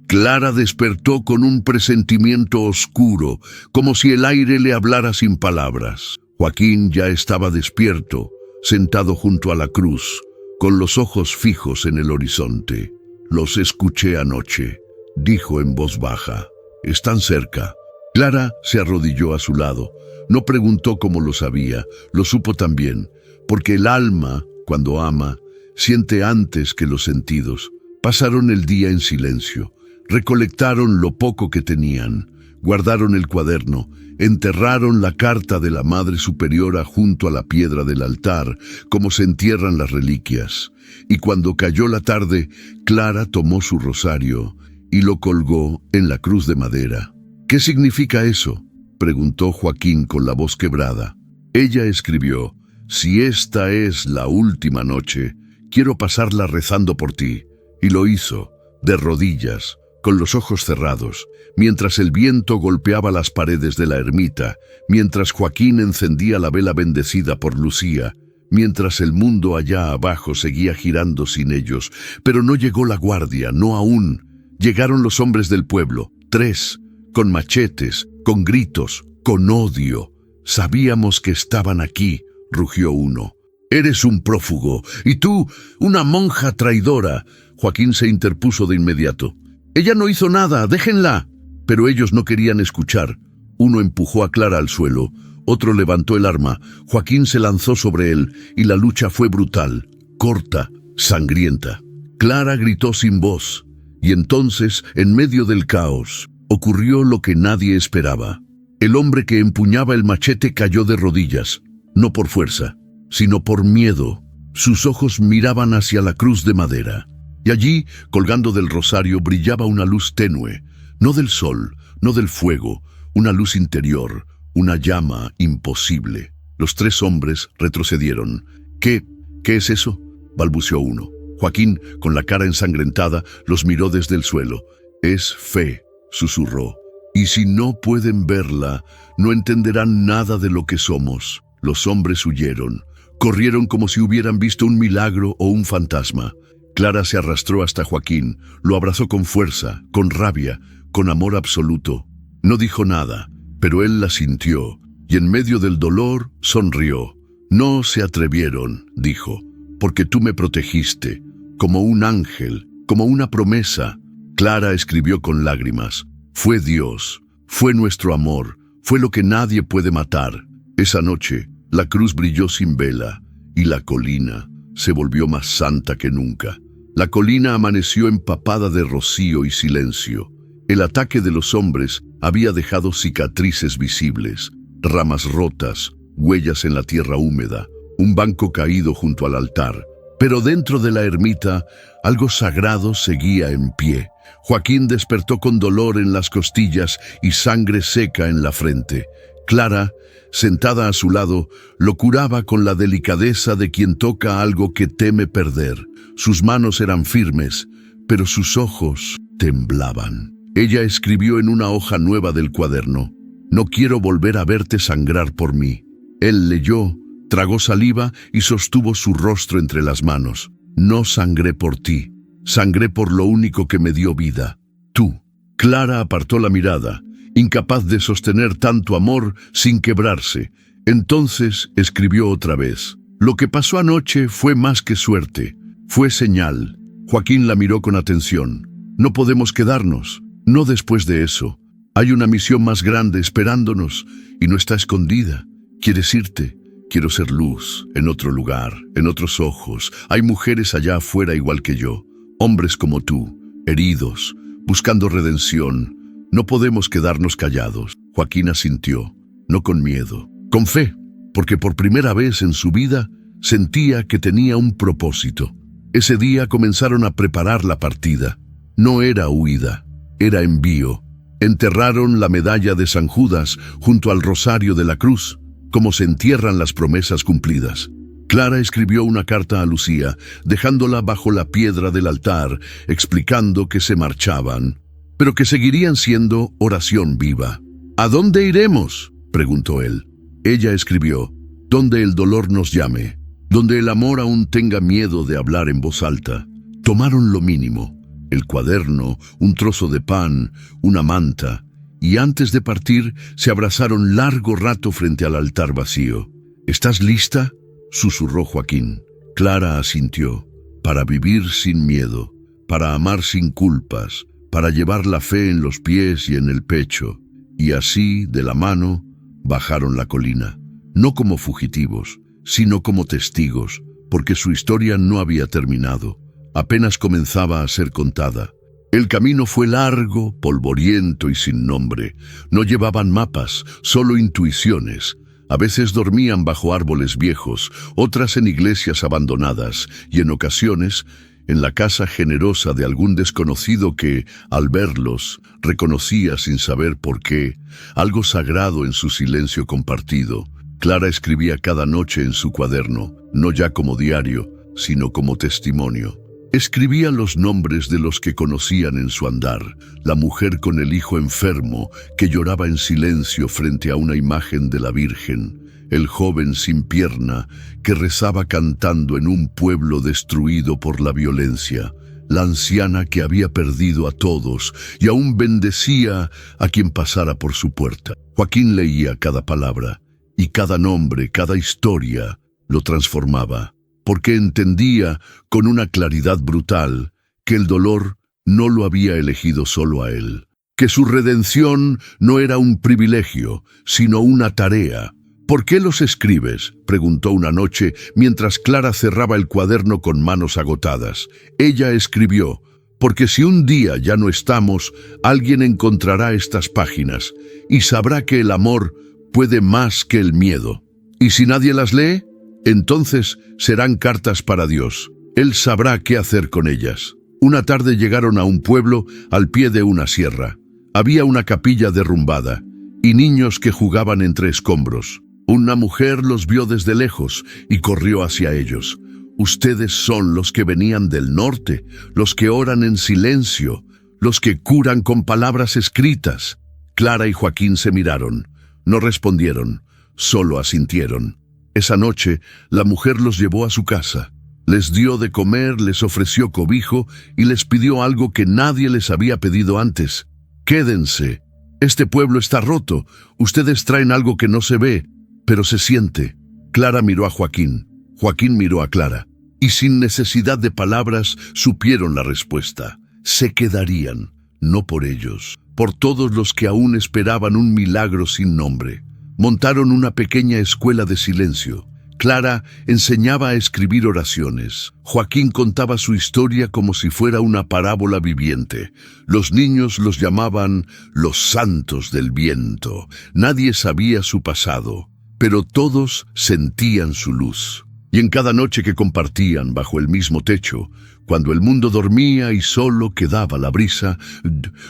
Speaker 1: Clara despertó con un presentimiento oscuro, como si el aire le hablara sin palabras. Joaquín ya estaba despierto, sentado junto a la cruz, con los ojos fijos en el horizonte. «Los escuché anoche», dijo en voz baja. «Están cerca». Clara se arrodilló a su lado. No preguntó cómo lo sabía, lo supo también, porque el alma, cuando ama, siente antes que los sentidos. Pasaron el día en silencio. Recolectaron lo poco que tenían, guardaron el cuaderno, enterraron la carta de la Madre Superiora junto a la piedra del altar, como se entierran las reliquias. Y cuando cayó la tarde, Clara tomó su rosario y lo colgó en la cruz de madera. «¿Qué significa eso?», preguntó Joaquín con la voz quebrada. Ella escribió: «Si esta es la última noche, quiero pasarla rezando por ti». Y lo hizo, de rodillas, con los ojos cerrados, mientras el viento golpeaba las paredes de la ermita, mientras Joaquín encendía la vela bendecida por Lucía, mientras el mundo allá abajo seguía girando sin ellos. Pero no llegó la guardia, no aún. Llegaron los hombres del pueblo, 3, con machetes, con gritos, con odio. «Sabíamos que estaban aquí», rugió uno. «Eres un prófugo, y tú, una monja traidora». Joaquín se interpuso de inmediato. «Ella no hizo nada, déjenla». Pero ellos no querían escuchar. Uno empujó a Clara al suelo, otro levantó el arma. Joaquín se lanzó sobre él, y la lucha fue brutal, corta, sangrienta. Clara gritó sin voz, y entonces, en medio del caos, ocurrió lo que nadie esperaba. El hombre que empuñaba el machete cayó de rodillas, no por fuerza, sino por miedo. Sus ojos miraban hacia la cruz de madera. Y allí, colgando del rosario, brillaba una luz tenue, no del sol, no del fuego, una luz interior, una llama imposible. Los 3 hombres retrocedieron. ¿Qué es eso?», balbuceó uno. Joaquín, con la cara ensangrentada, los miró desde el suelo. «Es fe», susurró. «Y si no pueden verla, no entenderán nada de lo que somos». Los hombres huyeron. Corrieron como si hubieran visto un milagro o un fantasma. Clara se arrastró hasta Joaquín, lo abrazó con fuerza, con rabia, con amor absoluto. No dijo nada, pero él la sintió, y en medio del dolor sonrió. «No se atrevieron», dijo, «porque tú me protegiste, como un ángel, como una promesa». Clara escribió con lágrimas: «Fue Dios, fue nuestro amor, fue lo que nadie puede matar». Esa noche, la cruz brilló sin vela, y la colina se volvió más santa que nunca. La colina amaneció empapada de rocío y silencio. El ataque de los hombres había dejado cicatrices visibles, ramas rotas, huellas en la tierra húmeda, un banco caído junto al altar. Pero dentro de la ermita, algo sagrado seguía en pie. Joaquín despertó con dolor en las costillas y sangre seca en la frente. Clara, sentada a su lado, lo curaba con la delicadeza de quien toca algo que teme perder. Sus manos eran firmes, pero sus ojos temblaban. Ella escribió en una hoja nueva del cuaderno: «No quiero volver a verte sangrar por mí». Él leyó, tragó saliva y sostuvo su rostro entre las manos. «No sangré por ti, sangré por lo único que me dio vida, tú». Clara apartó la mirada, incapaz de sostener tanto amor sin quebrarse. Entonces escribió otra vez: «Lo que pasó anoche fue más que suerte, fue señal». Joaquín la miró con atención. «No podemos quedarnos, no después de eso. Hay una misión más grande esperándonos y no está escondida. ¿Quieres irte? Quiero ser luz, en otro lugar, en otros ojos. Hay mujeres allá afuera igual que yo, hombres como tú, heridos, buscando redención. No podemos quedarnos callados». Joaquín asintió, no con miedo, con fe, porque por primera vez en su vida sentía que tenía un propósito. Ese día comenzaron a preparar la partida. No era huida, era envío. Enterraron la medalla de San Judas junto al rosario de la cruz, como se entierran las promesas cumplidas. Clara escribió una carta a Lucía, dejándola bajo la piedra del altar, explicando que se marchaban, pero que seguirían siendo oración viva. «¿A dónde iremos?», preguntó él. Ella escribió: «Donde el dolor nos llame, donde el amor aún tenga miedo de hablar en voz alta». Tomaron lo mínimo: el cuaderno, un trozo de pan, una manta, y antes de partir se abrazaron largo rato frente al altar vacío. ¿Estás lista?, susurró Joaquín. Clara asintió. Para vivir sin miedo, para amar sin culpas, para llevar la fe en los pies y en el pecho. Y así, de la mano, bajaron la colina, no como fugitivos, sino como testigos, porque su historia no había terminado, apenas comenzaba a ser contada. El camino fue largo, polvoriento y sin nombre. No llevaban mapas, solo intuiciones. A veces dormían bajo árboles viejos, otras en iglesias abandonadas y en ocasiones en la casa generosa de algún desconocido que, al verlos, reconocía sin saber por qué algo sagrado en su silencio compartido. Clara escribía cada noche en su cuaderno, no ya como diario, sino como testimonio. Escribía los nombres de los que conocían en su andar: la mujer con el hijo enfermo que lloraba en silencio frente a una imagen de la Virgen, el joven sin pierna que rezaba cantando en un pueblo destruido por la violencia, la anciana que había perdido a todos y aún bendecía a quien pasara por su puerta. Joaquín leía cada palabra, y cada nombre, cada historia, lo transformaba, porque entendía con una claridad brutal que el dolor no lo había elegido solo a él, que su redención no era un privilegio, sino una tarea. «¿Por qué los escribes?», preguntó una noche mientras Clara cerraba el cuaderno con manos agotadas. Ella escribió: «Porque si un día ya no estamos, alguien encontrará estas páginas y sabrá que el amor puede más que el miedo. Y si nadie las lee, entonces serán cartas para Dios. Él sabrá qué hacer con ellas». Una tarde llegaron a un pueblo al pie de una sierra. Había una capilla derrumbada y niños que jugaban entre escombros. Una mujer los vio desde lejos y corrió hacia ellos. «Ustedes son los que venían del norte, los que oran en silencio, los que curan con palabras escritas». Clara y Joaquín se miraron. No respondieron, solo asintieron. Esa noche, la mujer los llevó a su casa. Les dio de comer, les ofreció cobijo y les pidió algo que nadie les había pedido antes: «Quédense. Este pueblo está roto. Ustedes traen algo que no se ve, pero se siente». Clara miró a Joaquín. Joaquín miró a Clara. Y sin necesidad de palabras supieron la respuesta. Se quedarían, no por ellos, por todos los que aún esperaban un milagro sin nombre. Montaron una pequeña escuela de silencio. Clara enseñaba a escribir oraciones. Joaquín contaba su historia como si fuera una parábola viviente. Los niños los llamaban los santos del viento. Nadie sabía su pasado, pero todos sentían su luz. Y en cada noche que compartían bajo el mismo techo, cuando el mundo dormía y solo quedaba la brisa,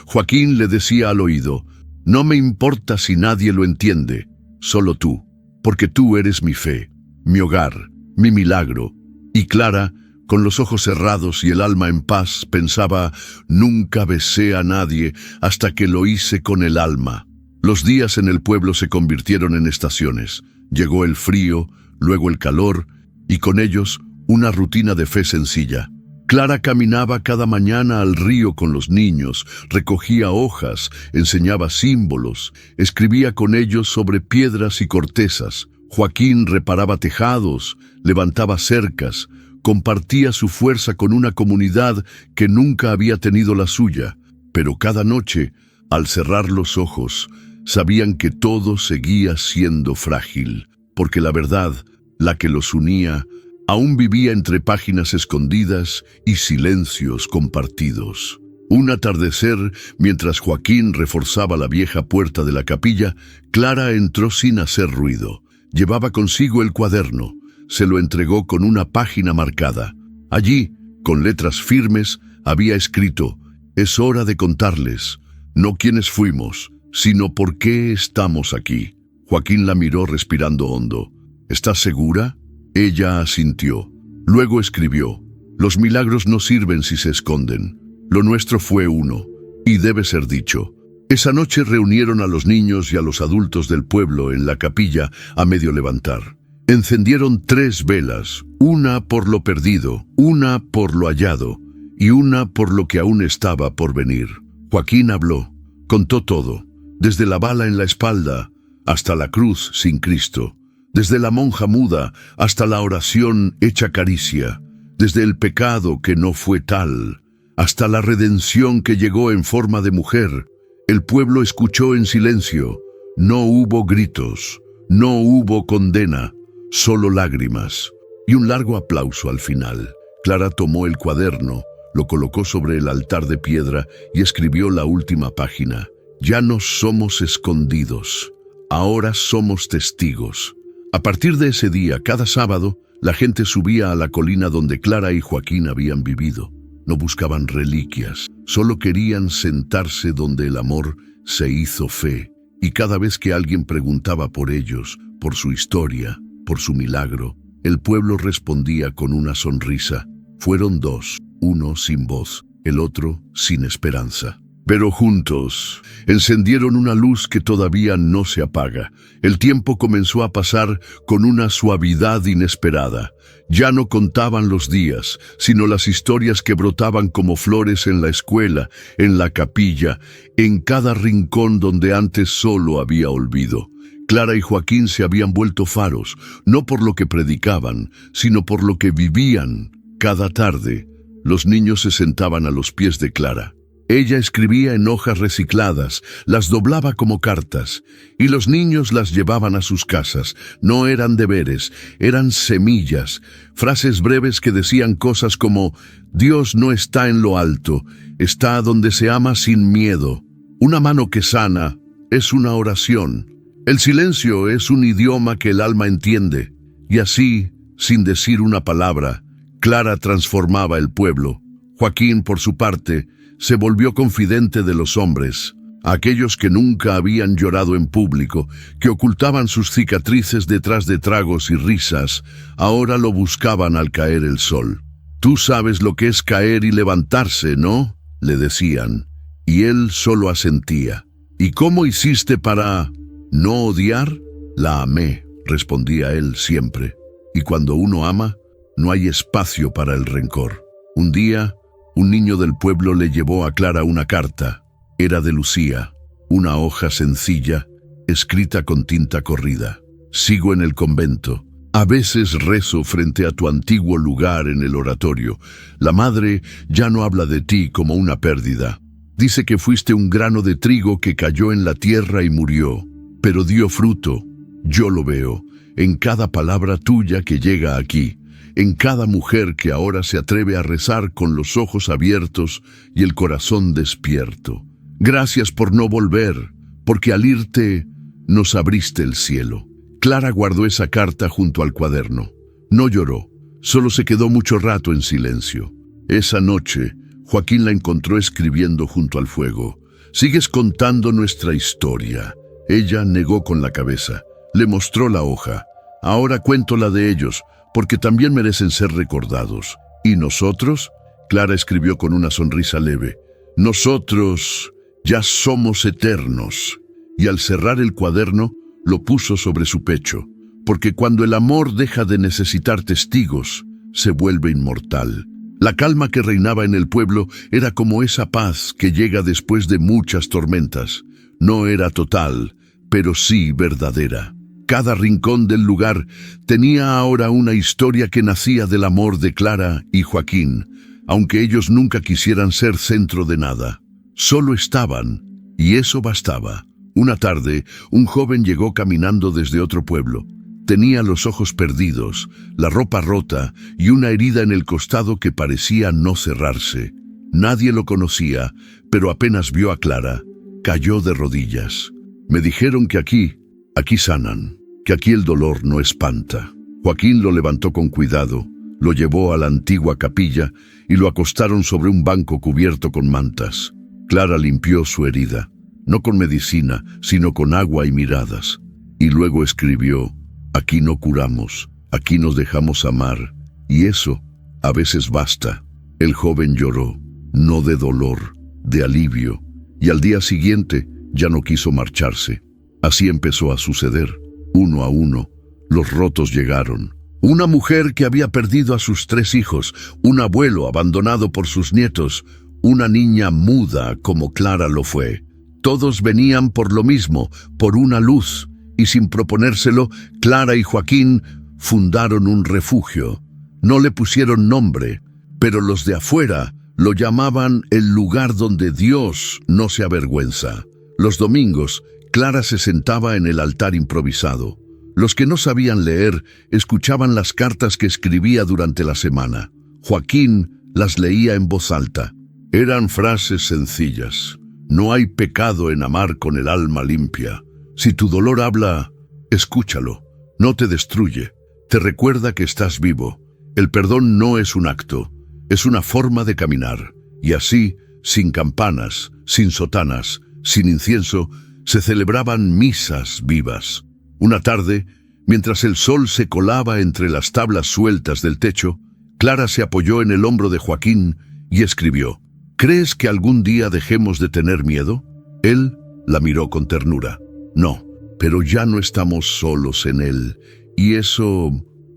Speaker 1: Joaquín le decía al oído: «No me importa si nadie lo entiende, solo tú, porque tú eres mi fe, mi hogar, mi milagro». Y Clara, con los ojos cerrados y el alma en paz, pensaba: «Nunca besé a nadie hasta que lo hice con el alma». Los días en el pueblo se convirtieron en estaciones. Llegó el frío, luego el calor, y con ellos una rutina de fe sencilla. Clara caminaba cada mañana al río con los niños, recogía hojas, enseñaba símbolos, escribía con ellos sobre piedras y cortezas. Joaquín reparaba tejados, levantaba cercas, compartía su fuerza con una comunidad que nunca había tenido la suya. Pero cada noche, al cerrar los ojos, sabían que todo seguía siendo frágil, porque la verdad, la que los unía, aún vivía entre páginas escondidas y silencios compartidos. Un atardecer, mientras Joaquín reforzaba la vieja puerta de la capilla, Clara entró sin hacer ruido. Llevaba consigo el cuaderno. Se lo entregó con una página marcada. Allí, con letras firmes, había escrito: «Es hora de contarles, no quiénes fuimos, sino por qué estamos aquí». Joaquín la miró respirando hondo. «¿Estás segura?». Ella asintió. Luego escribió: «Los milagros no sirven si se esconden. Lo nuestro fue uno, y debe ser dicho». Esa noche reunieron a los niños y a los adultos del pueblo en la capilla a medio levantar. Encendieron 3 velas, una por lo perdido, una por lo hallado, y una por lo que aún estaba por venir. Joaquín habló, contó todo, desde la bala en la espalda hasta la cruz sin Cristo, desde la monja muda hasta la oración hecha caricia, desde el pecado que no fue tal, hasta la redención que llegó en forma de mujer. El pueblo escuchó en silencio. No hubo gritos, no hubo condena, solo lágrimas y un largo aplauso al final. Clara tomó el cuaderno, lo colocó sobre el altar de piedra y escribió la última página. Ya no somos escondidos, ahora somos testigos. A partir de ese día, cada sábado, la gente subía a la colina donde Clara y Joaquín habían vivido. No buscaban reliquias, solo querían sentarse donde el amor se hizo fe. Y cada vez que alguien preguntaba por ellos, por su historia, por su milagro, el pueblo respondía con una sonrisa. Fueron dos, uno sin voz, el otro sin esperanza. Pero juntos encendieron una luz que todavía no se apaga. El tiempo comenzó a pasar con una suavidad inesperada. Ya no contaban los días, sino las historias que brotaban como flores en la escuela, en la capilla, en cada rincón donde antes solo había olvido. Clara y Joaquín se habían vuelto faros, no por lo que predicaban, sino por lo que vivían. Cada tarde, los niños se sentaban a los pies de Clara. Ella escribía en hojas recicladas, las doblaba como cartas, y los niños las llevaban a sus casas. No eran deberes, eran semillas, frases breves que decían cosas como: Dios no está en lo alto, está donde se ama sin miedo. Una mano que sana es una oración. El silencio es un idioma que el alma entiende. Y así, sin decir una palabra, Clara transformaba el pueblo. Joaquín, por su parte, se volvió confidente de los hombres, aquellos que nunca habían llorado en público, que ocultaban sus cicatrices detrás de tragos y risas, ahora lo buscaban al caer el sol. «Tú sabes lo que es caer y levantarse, ¿no?», le decían, y él solo asentía. «¿Y cómo hiciste para no odiar?». «La amé», respondía él siempre, y cuando uno ama, no hay espacio para el rencor. Un día, un niño del pueblo le llevó a Clara una carta. Era de Lucía, una hoja sencilla, escrita con tinta corrida. «Sigo en el convento. A veces rezo frente a tu antiguo lugar en el oratorio. La madre ya no habla de ti como una pérdida. Dice que fuiste un grano de trigo que cayó en la tierra y murió, pero dio fruto. Yo lo veo, en cada palabra tuya que llega aquí, en cada mujer que ahora se atreve a rezar con los ojos abiertos y el corazón despierto. Gracias por no volver, porque al irte nos abriste el cielo». Clara guardó esa carta junto al cuaderno. No lloró, solo se quedó mucho rato en silencio. Esa noche, Joaquín la encontró escribiendo junto al fuego. «Sigues contando nuestra historia». Ella negó con la cabeza. Le mostró la hoja. «Ahora cuento la de ellos, porque también merecen ser recordados». «¿Y nosotros?», Clara escribió con una sonrisa leve. «Nosotros ya somos eternos». Y al cerrar el cuaderno, lo puso sobre su pecho, porque cuando el amor deja de necesitar testigos, se vuelve inmortal. La calma que reinaba en el pueblo era como esa paz que llega después de muchas tormentas. No era total, pero sí verdadera. Cada rincón del lugar tenía ahora una historia que nacía del amor de Clara y Joaquín, aunque ellos nunca quisieran ser centro de nada. Solo estaban, y eso bastaba. Una tarde, un joven llegó caminando desde otro pueblo. Tenía los ojos perdidos, la ropa rota y una herida en el costado que parecía no cerrarse. Nadie lo conocía, pero apenas vio a Clara, cayó de rodillas. «Me dijeron que aquí sanan, que aquí el dolor no espanta». Joaquín lo levantó con cuidado, lo llevó a la antigua capilla y lo acostaron sobre un banco cubierto con mantas. Clara limpió su herida, no con medicina, sino con agua y miradas. Y luego escribió: «Aquí no curamos, aquí nos dejamos amar, y eso a veces basta». El joven lloró, no de dolor, de alivio, y al día siguiente ya no quiso marcharse. Así empezó a suceder. Uno a uno, los rotos llegaron, Una mujer que había perdido a sus 3 hijos, un abuelo abandonado por sus nietos, una niña muda como Clara lo fue. Todos venían por lo mismo, por una luz, y sin proponérselo, Clara y Joaquín fundaron un refugio. No le pusieron nombre, pero los de afuera lo llamaban el lugar donde Dios no se avergüenza. Los domingos, Clara se sentaba en el altar improvisado. Los que no sabían leer escuchaban las cartas que escribía durante la semana. Joaquín las leía en voz alta. Eran frases sencillas. No hay pecado en amar con el alma limpia. Si tu dolor habla, escúchalo. No te destruye. Te recuerda que estás vivo. El perdón no es un acto, es una forma de caminar. Y así, sin campanas, sin sotanas, sin incienso, se celebraban misas vivas. Una tarde, mientras el sol se colaba entre las tablas sueltas del techo, Clara se apoyó en el hombro de Joaquín y escribió: ¿Crees que algún día dejemos de tener miedo? Él la miró con ternura. No, pero ya no estamos solos en él, y eso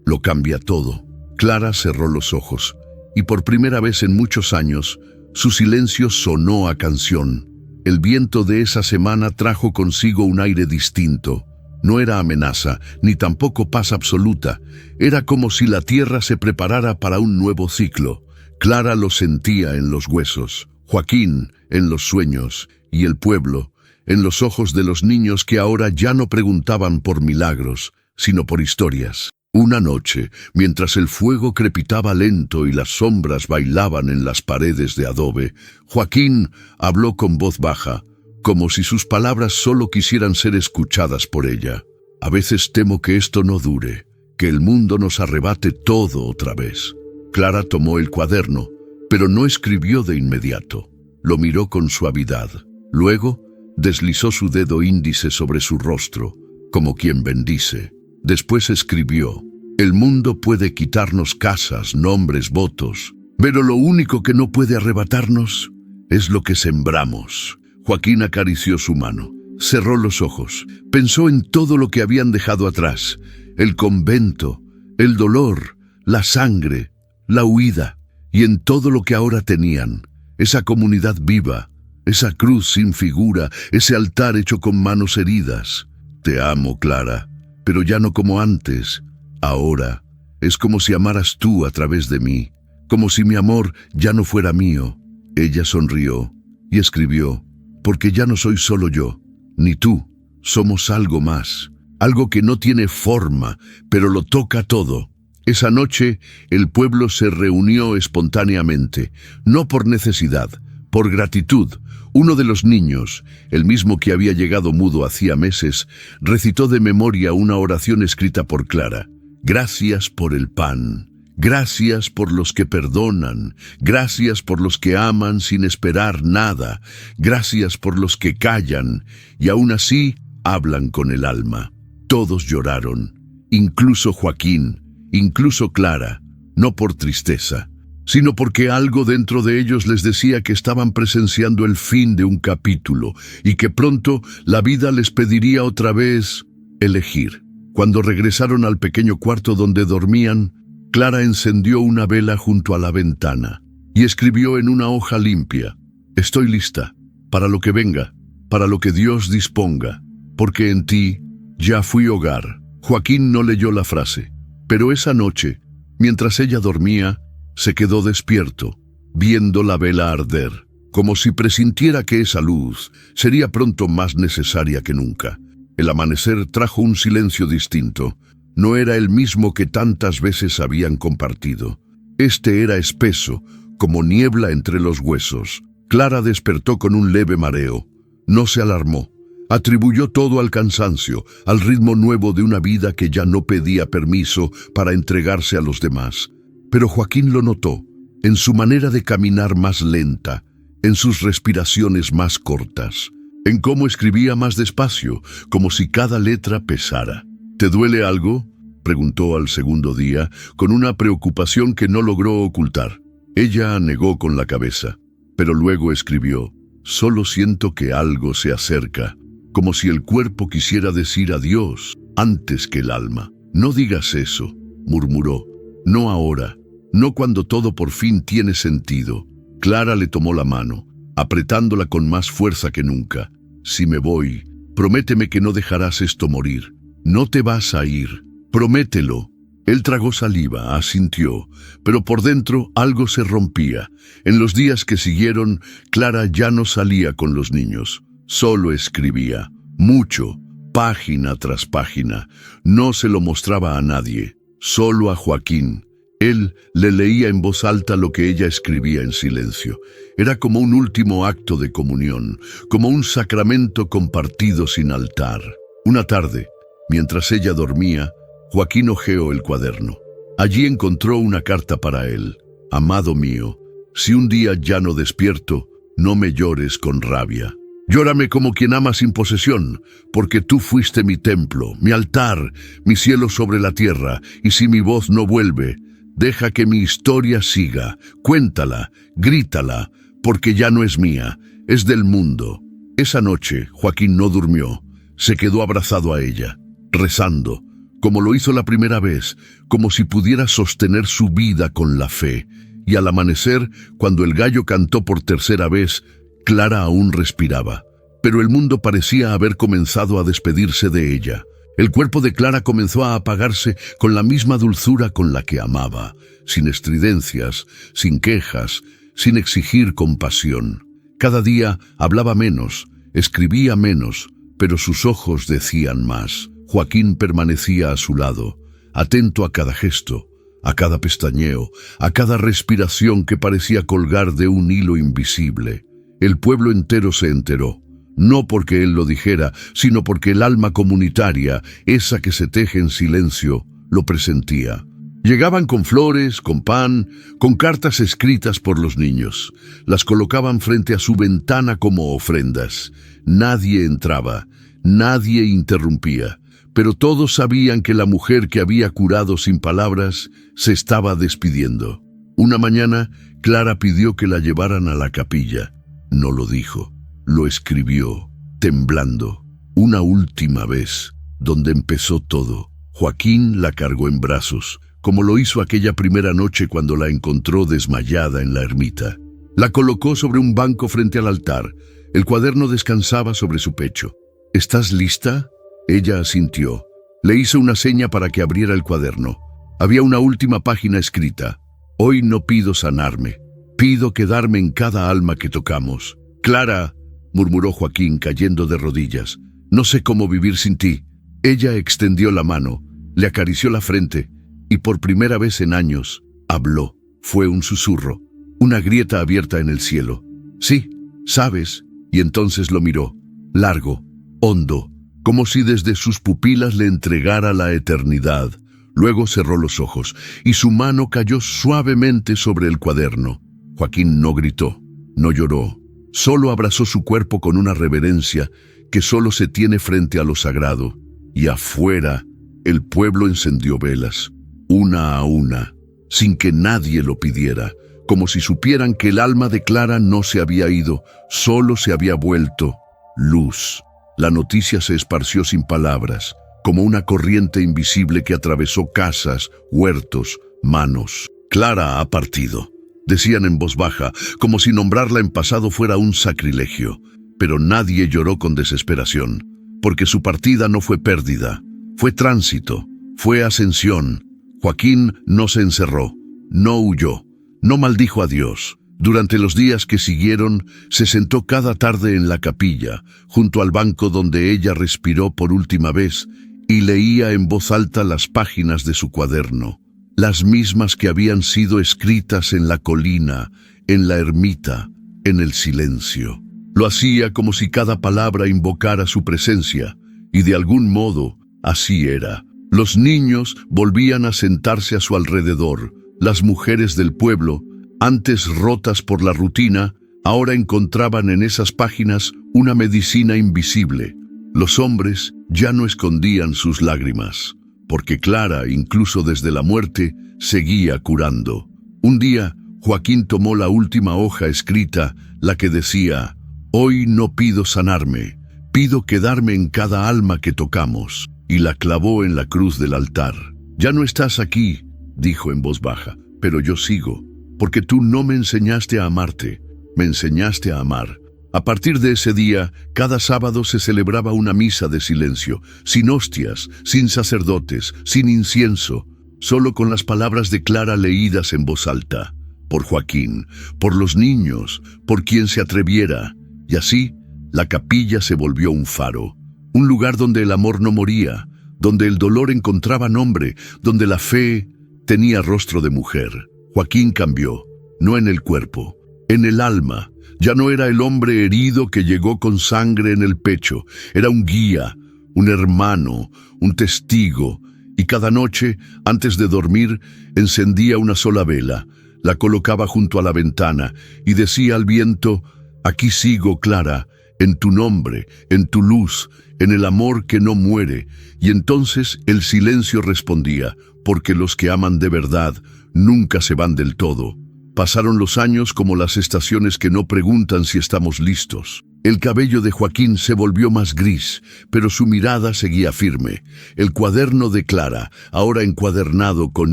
Speaker 1: lo cambia todo. Clara cerró los ojos, y por primera vez en muchos años, su silencio sonó a canción. El viento de esa semana trajo consigo un aire distinto. No era amenaza, ni tampoco paz absoluta. Era como si la tierra se preparara para un nuevo ciclo. Clara lo sentía en los huesos, Joaquín en los sueños, y el pueblo en los ojos de los niños que ahora ya no preguntaban por milagros, sino por historias. Una noche, mientras el fuego crepitaba lento y las sombras bailaban en las paredes de adobe, Joaquín habló con voz baja, como si sus palabras solo quisieran ser escuchadas por ella. A veces temo que esto no dure, que el mundo nos arrebate todo otra vez. Clara tomó el cuaderno, pero no escribió de inmediato. Lo miró con suavidad. Luego, deslizó su dedo índice sobre su rostro, como quien bendice. Después escribió: el mundo puede quitarnos casas, nombres, votos, pero lo único que no puede arrebatarnos es lo que sembramos. Joaquín acarició su mano, cerró los ojos, pensó en todo lo que habían dejado atrás: el convento, el dolor, la sangre, la huida, y en todo lo que ahora tenían, esa comunidad viva, esa cruz sin figura, ese altar hecho con manos heridas. Te amo, Clara, pero ya no como antes. Ahora es como si amaras tú a través de mí, como si mi amor ya no fuera mío. Ella sonrió y escribió: porque ya no soy solo yo, ni tú, somos algo más, algo que no tiene forma, pero lo toca todo. Esa noche el pueblo se reunió espontáneamente, no por necesidad, por gratitud. Uno de los niños, el mismo que había llegado mudo hacía meses, recitó de memoria una oración escrita por Clara. Gracias por el pan, gracias por los que perdonan, gracias por los que aman sin esperar nada, gracias por los que callan y aún así hablan con el alma. Todos lloraron, incluso Joaquín, incluso Clara, no por tristeza, sino porque algo dentro de ellos les decía que estaban presenciando el fin de un capítulo y que pronto la vida les pediría otra vez elegir. Cuando regresaron al pequeño cuarto donde dormían, Clara encendió una vela junto a la ventana y escribió en una hoja limpia: estoy lista, para lo que venga, para lo que Dios disponga, porque en ti ya fui hogar. Joaquín no leyó la frase, pero esa noche, mientras ella dormía, se quedó despierto, viendo la vela arder, como si presintiera que esa luz sería pronto más necesaria que nunca. El amanecer trajo un silencio distinto. No era el mismo que tantas veces habían compartido. Este era espeso, como niebla entre los huesos. Clara despertó con un leve mareo. No se alarmó. Atribuyó todo al cansancio, al ritmo nuevo de una vida que ya no pedía permiso para entregarse a los demás. Pero Joaquín lo notó, en su manera de caminar más lenta, en sus respiraciones más cortas, en cómo escribía más despacio, como si cada letra pesara. ¿Te duele algo?, preguntó al segundo día, con una preocupación que no logró ocultar. Ella negó con la cabeza, pero luego escribió: solo siento que algo se acerca, como si el cuerpo quisiera decir adiós antes que el alma. No digas eso. murmuró. No ahora, no cuando todo por fin tiene sentido. Clara le tomó la mano, apretándola con más fuerza que nunca. Si me voy, prométeme que no dejarás esto morir. No te vas a ir. Promételo. Él tragó saliva, asintió, pero por dentro algo se rompía. En los días que siguieron, Clara ya no salía con los niños. Solo escribía, mucho, página tras página. No se lo mostraba a nadie, solo a Joaquín. Él le leía en voz alta lo que ella escribía en silencio. Era como un último acto de comunión, como un sacramento compartido sin altar. Una tarde, mientras ella dormía, Joaquín hojeó el cuaderno. Allí encontró una carta para él. Amado mío, si un día ya no despierto, no me llores con rabia. Llórame como quien ama sin posesión, porque tú fuiste mi templo, mi altar, mi cielo sobre la tierra, y si mi voz no vuelve, deja que mi historia siga, cuéntala, grítala, porque ya no es mía, es del mundo. Esa noche, Joaquín no durmió, se quedó abrazado a ella, rezando, como lo hizo la primera vez, como si pudiera sostener su vida con la fe. Y al amanecer, cuando el gallo cantó por tercera vez, Clara aún respiraba. Pero el mundo parecía haber comenzado a despedirse de ella. El cuerpo de Clara comenzó a apagarse con la misma dulzura con la que amaba, sin estridencias, sin quejas, sin exigir compasión. Cada día hablaba menos, escribía menos, pero sus ojos decían más. Joaquín permanecía a su lado, atento a cada gesto, a cada pestañeo, a cada respiración que parecía colgar de un hilo invisible. El pueblo entero se enteró, no porque él lo dijera, sino porque el alma comunitaria, esa que se teje en silencio, lo presentía. Llegaban con flores, con pan, con cartas escritas por los niños. Las colocaban frente a su ventana como ofrendas. Nadie entraba, nadie interrumpía. Pero todos sabían que la mujer que había curado sin palabras se estaba despidiendo. Una mañana, Clara pidió que la llevaran a la capilla. No lo dijo, lo escribió, temblando. Una última vez, donde empezó todo. Joaquín la cargó en brazos, como lo hizo aquella primera noche cuando la encontró desmayada en la ermita. La colocó sobre un banco frente al altar. El cuaderno descansaba sobre su pecho. ¿Estás lista? Ella asintió. Le hizo una seña para que abriera el cuaderno. Había una última página escrita. Hoy no pido sanarme. Pido quedarme en cada alma que tocamos. Clara, murmuró Joaquín cayendo de rodillas. No sé cómo vivir sin ti. Ella extendió la mano, le acarició la frente y por primera vez en años habló. Fue un susurro, una grieta abierta en el cielo. Sí, sabes. Y entonces lo miró, largo, hondo, como si desde sus pupilas le entregara la eternidad. Luego cerró los ojos y su mano cayó suavemente sobre el cuaderno. Joaquín no gritó, no lloró, solo abrazó su cuerpo con una reverencia que solo se tiene frente a lo sagrado. Y afuera, el pueblo encendió velas, una a una, sin que nadie lo pidiera, como si supieran que el alma de Clara no se había ido, solo se había vuelto luz. La noticia se esparció sin palabras, como una corriente invisible que atravesó casas, huertos, manos. Clara ha partido, decían en voz baja, como si nombrarla en pasado fuera un sacrilegio. Pero nadie lloró con desesperación, porque su partida no fue pérdida, fue tránsito, fue ascensión. Joaquín no se encerró, no huyó, no maldijo a Dios. Durante los días que siguieron, se sentó cada tarde en la capilla, junto al banco donde ella respiró por última vez, y leía en voz alta las páginas de su cuaderno, las mismas que habían sido escritas en la colina, en la ermita, en el silencio. Lo hacía como si cada palabra invocara su presencia, y de algún modo, así era. Los niños volvían a sentarse a su alrededor. Las mujeres del pueblo, antes rotas por la rutina, ahora encontraban en esas páginas una medicina invisible. Los hombres ya no escondían sus lágrimas, porque Clara, incluso desde la muerte, seguía curando. Un día, Joaquín tomó la última hoja escrita, la que decía: «Hoy no pido sanarme, pido quedarme en cada alma que tocamos», y la clavó en la cruz del altar. Ya no estás aquí, dijo en voz baja, pero yo sigo, porque tú no me enseñaste a amarte, me enseñaste a amar. A partir de ese día, cada sábado se celebraba una misa de silencio, sin hostias, sin sacerdotes, sin incienso, solo con las palabras de Clara leídas en voz alta, por Joaquín, por los niños, por quien se atreviera. Y así, la capilla se volvió un faro, un lugar donde el amor no moría, donde el dolor encontraba nombre, donde la fe tenía rostro de mujer. Joaquín cambió, no en el cuerpo, en el alma. Ya no era el hombre herido que llegó con sangre en el pecho, era un guía, un hermano, un testigo, y cada noche, antes de dormir, encendía una sola vela, la colocaba junto a la ventana y decía al viento: «Aquí sigo, Clara, en tu nombre, en tu luz, en el amor que no muere». Y entonces el silencio respondía: «Porque los que aman de verdad nunca se van del todo». Pasaron los años como las estaciones que no preguntan si estamos listos. El cabello de Joaquín se volvió más gris, pero su mirada seguía firme. El cuaderno de Clara, ahora encuadernado con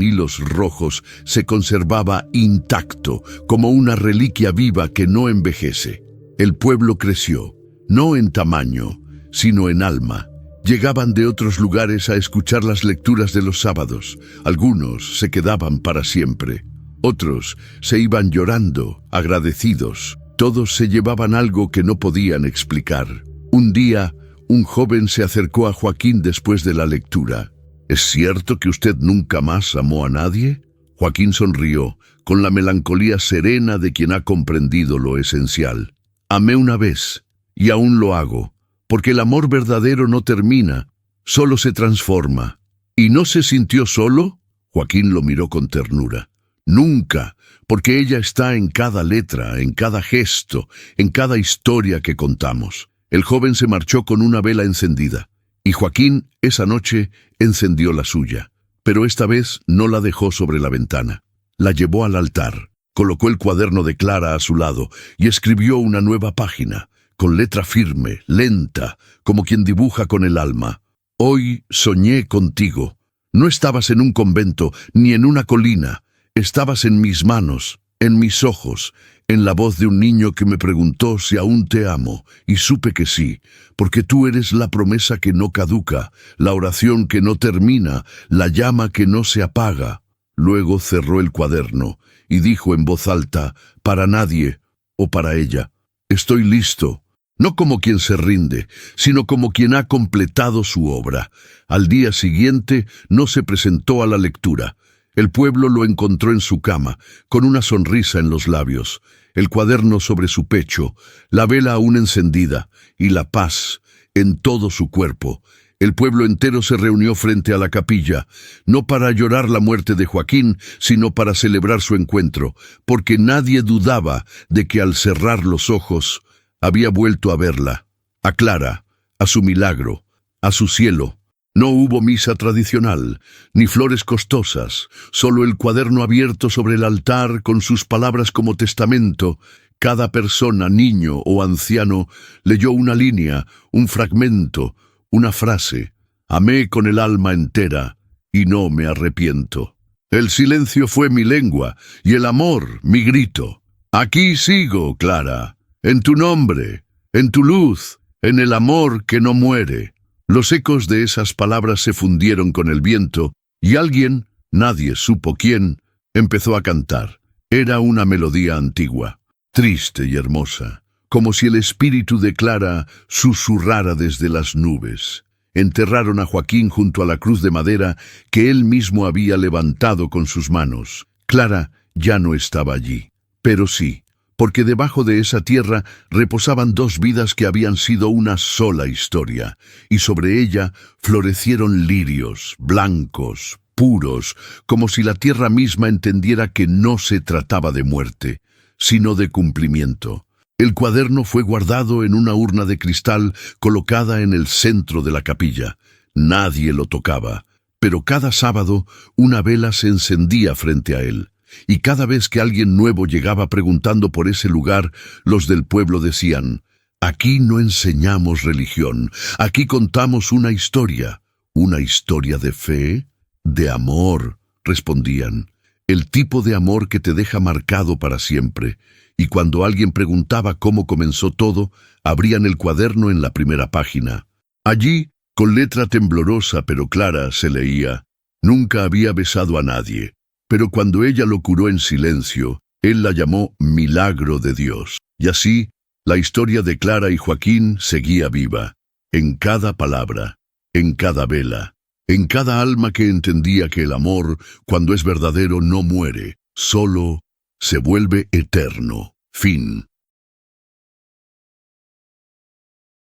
Speaker 1: hilos rojos, se conservaba intacto, como una reliquia viva que no envejece. El pueblo creció, no en tamaño, sino en alma. Llegaban de otros lugares a escuchar las lecturas de los sábados. Algunos se quedaban para siempre. Otros se iban llorando, agradecidos. Todos se llevaban algo que no podían explicar. Un día, un joven se acercó a Joaquín después de la lectura. ¿Es cierto que usted nunca más amó a nadie? Joaquín sonrió, con la melancolía serena de quien ha comprendido lo esencial. Amé una vez, y aún lo hago, porque el amor verdadero no termina, solo se transforma. ¿Y no se sintió solo? Joaquín lo miró con ternura. Nunca, porque ella está en cada letra, en cada gesto, en cada historia que contamos. El joven se marchó con una vela encendida, y Joaquín, esa noche, encendió la suya. Pero esta vez no la dejó sobre la ventana. La llevó al altar, colocó el cuaderno de Clara a su lado y escribió una nueva página, con letra firme, lenta, como quien dibuja con el alma. Hoy soñé contigo. No estabas en un convento ni en una colina. Estabas en mis manos, en mis ojos, en la voz de un niño que me preguntó si aún te amo, y supe que sí, porque tú eres la promesa que no caduca, la oración que no termina, la llama que no se apaga. Luego cerró el cuaderno y dijo en voz alta: «Para nadie, o para ella, estoy listo». No como quien se rinde, sino como quien ha completado su obra. Al día siguiente no se presentó a la lectura. El pueblo lo encontró en su cama, con una sonrisa en los labios, el cuaderno sobre su pecho, la vela aún encendida y la paz en todo su cuerpo. El pueblo entero se reunió frente a la capilla, no para llorar la muerte de Joaquín, sino para celebrar su encuentro, porque nadie dudaba de que al cerrar los ojos había vuelto a verla, a Clara, a su milagro, a su cielo. No hubo misa tradicional, ni flores costosas, solo el cuaderno abierto sobre el altar con sus palabras como testamento. Cada persona, niño o anciano, leyó una línea, un fragmento, una frase. Amé con el alma entera y no me arrepiento. El silencio fue mi lengua y el amor mi grito. Aquí sigo, Clara, en tu nombre, en tu luz, en el amor que no muere. Los ecos de esas palabras se fundieron con el viento y alguien, nadie supo quién, empezó a cantar. Era una melodía antigua, triste y hermosa, como si el espíritu de Clara susurrara desde las nubes. Enterraron a Joaquín junto a la cruz de madera que él mismo había levantado con sus manos. Clara ya no estaba allí, pero sí, porque debajo de esa tierra reposaban dos vidas que habían sido una sola historia, y sobre ella florecieron lirios, blancos, puros, como si la tierra misma entendiera que no se trataba de muerte, sino de cumplimiento. El cuaderno fue guardado en una urna de cristal colocada en el centro de la capilla. Nadie lo tocaba, pero cada sábado una vela se encendía frente a él. Y cada vez que alguien nuevo llegaba preguntando por ese lugar, los del pueblo decían: «Aquí no enseñamos religión, aquí contamos una historia de fe, De amor, respondían. El tipo de amor que te deja marcado para siempre. Y cuando alguien preguntaba cómo comenzó todo, abrían el cuaderno en la primera página. Allí, con letra temblorosa pero clara, se leía: nunca había besado a nadie, pero cuando ella lo curó en silencio, él la llamó milagro de Dios. Y así, la historia de Clara y Joaquín seguía viva, en cada palabra, en cada vela, en cada alma que entendía que el amor, cuando es verdadero, no muere, solo se vuelve eterno. Fin.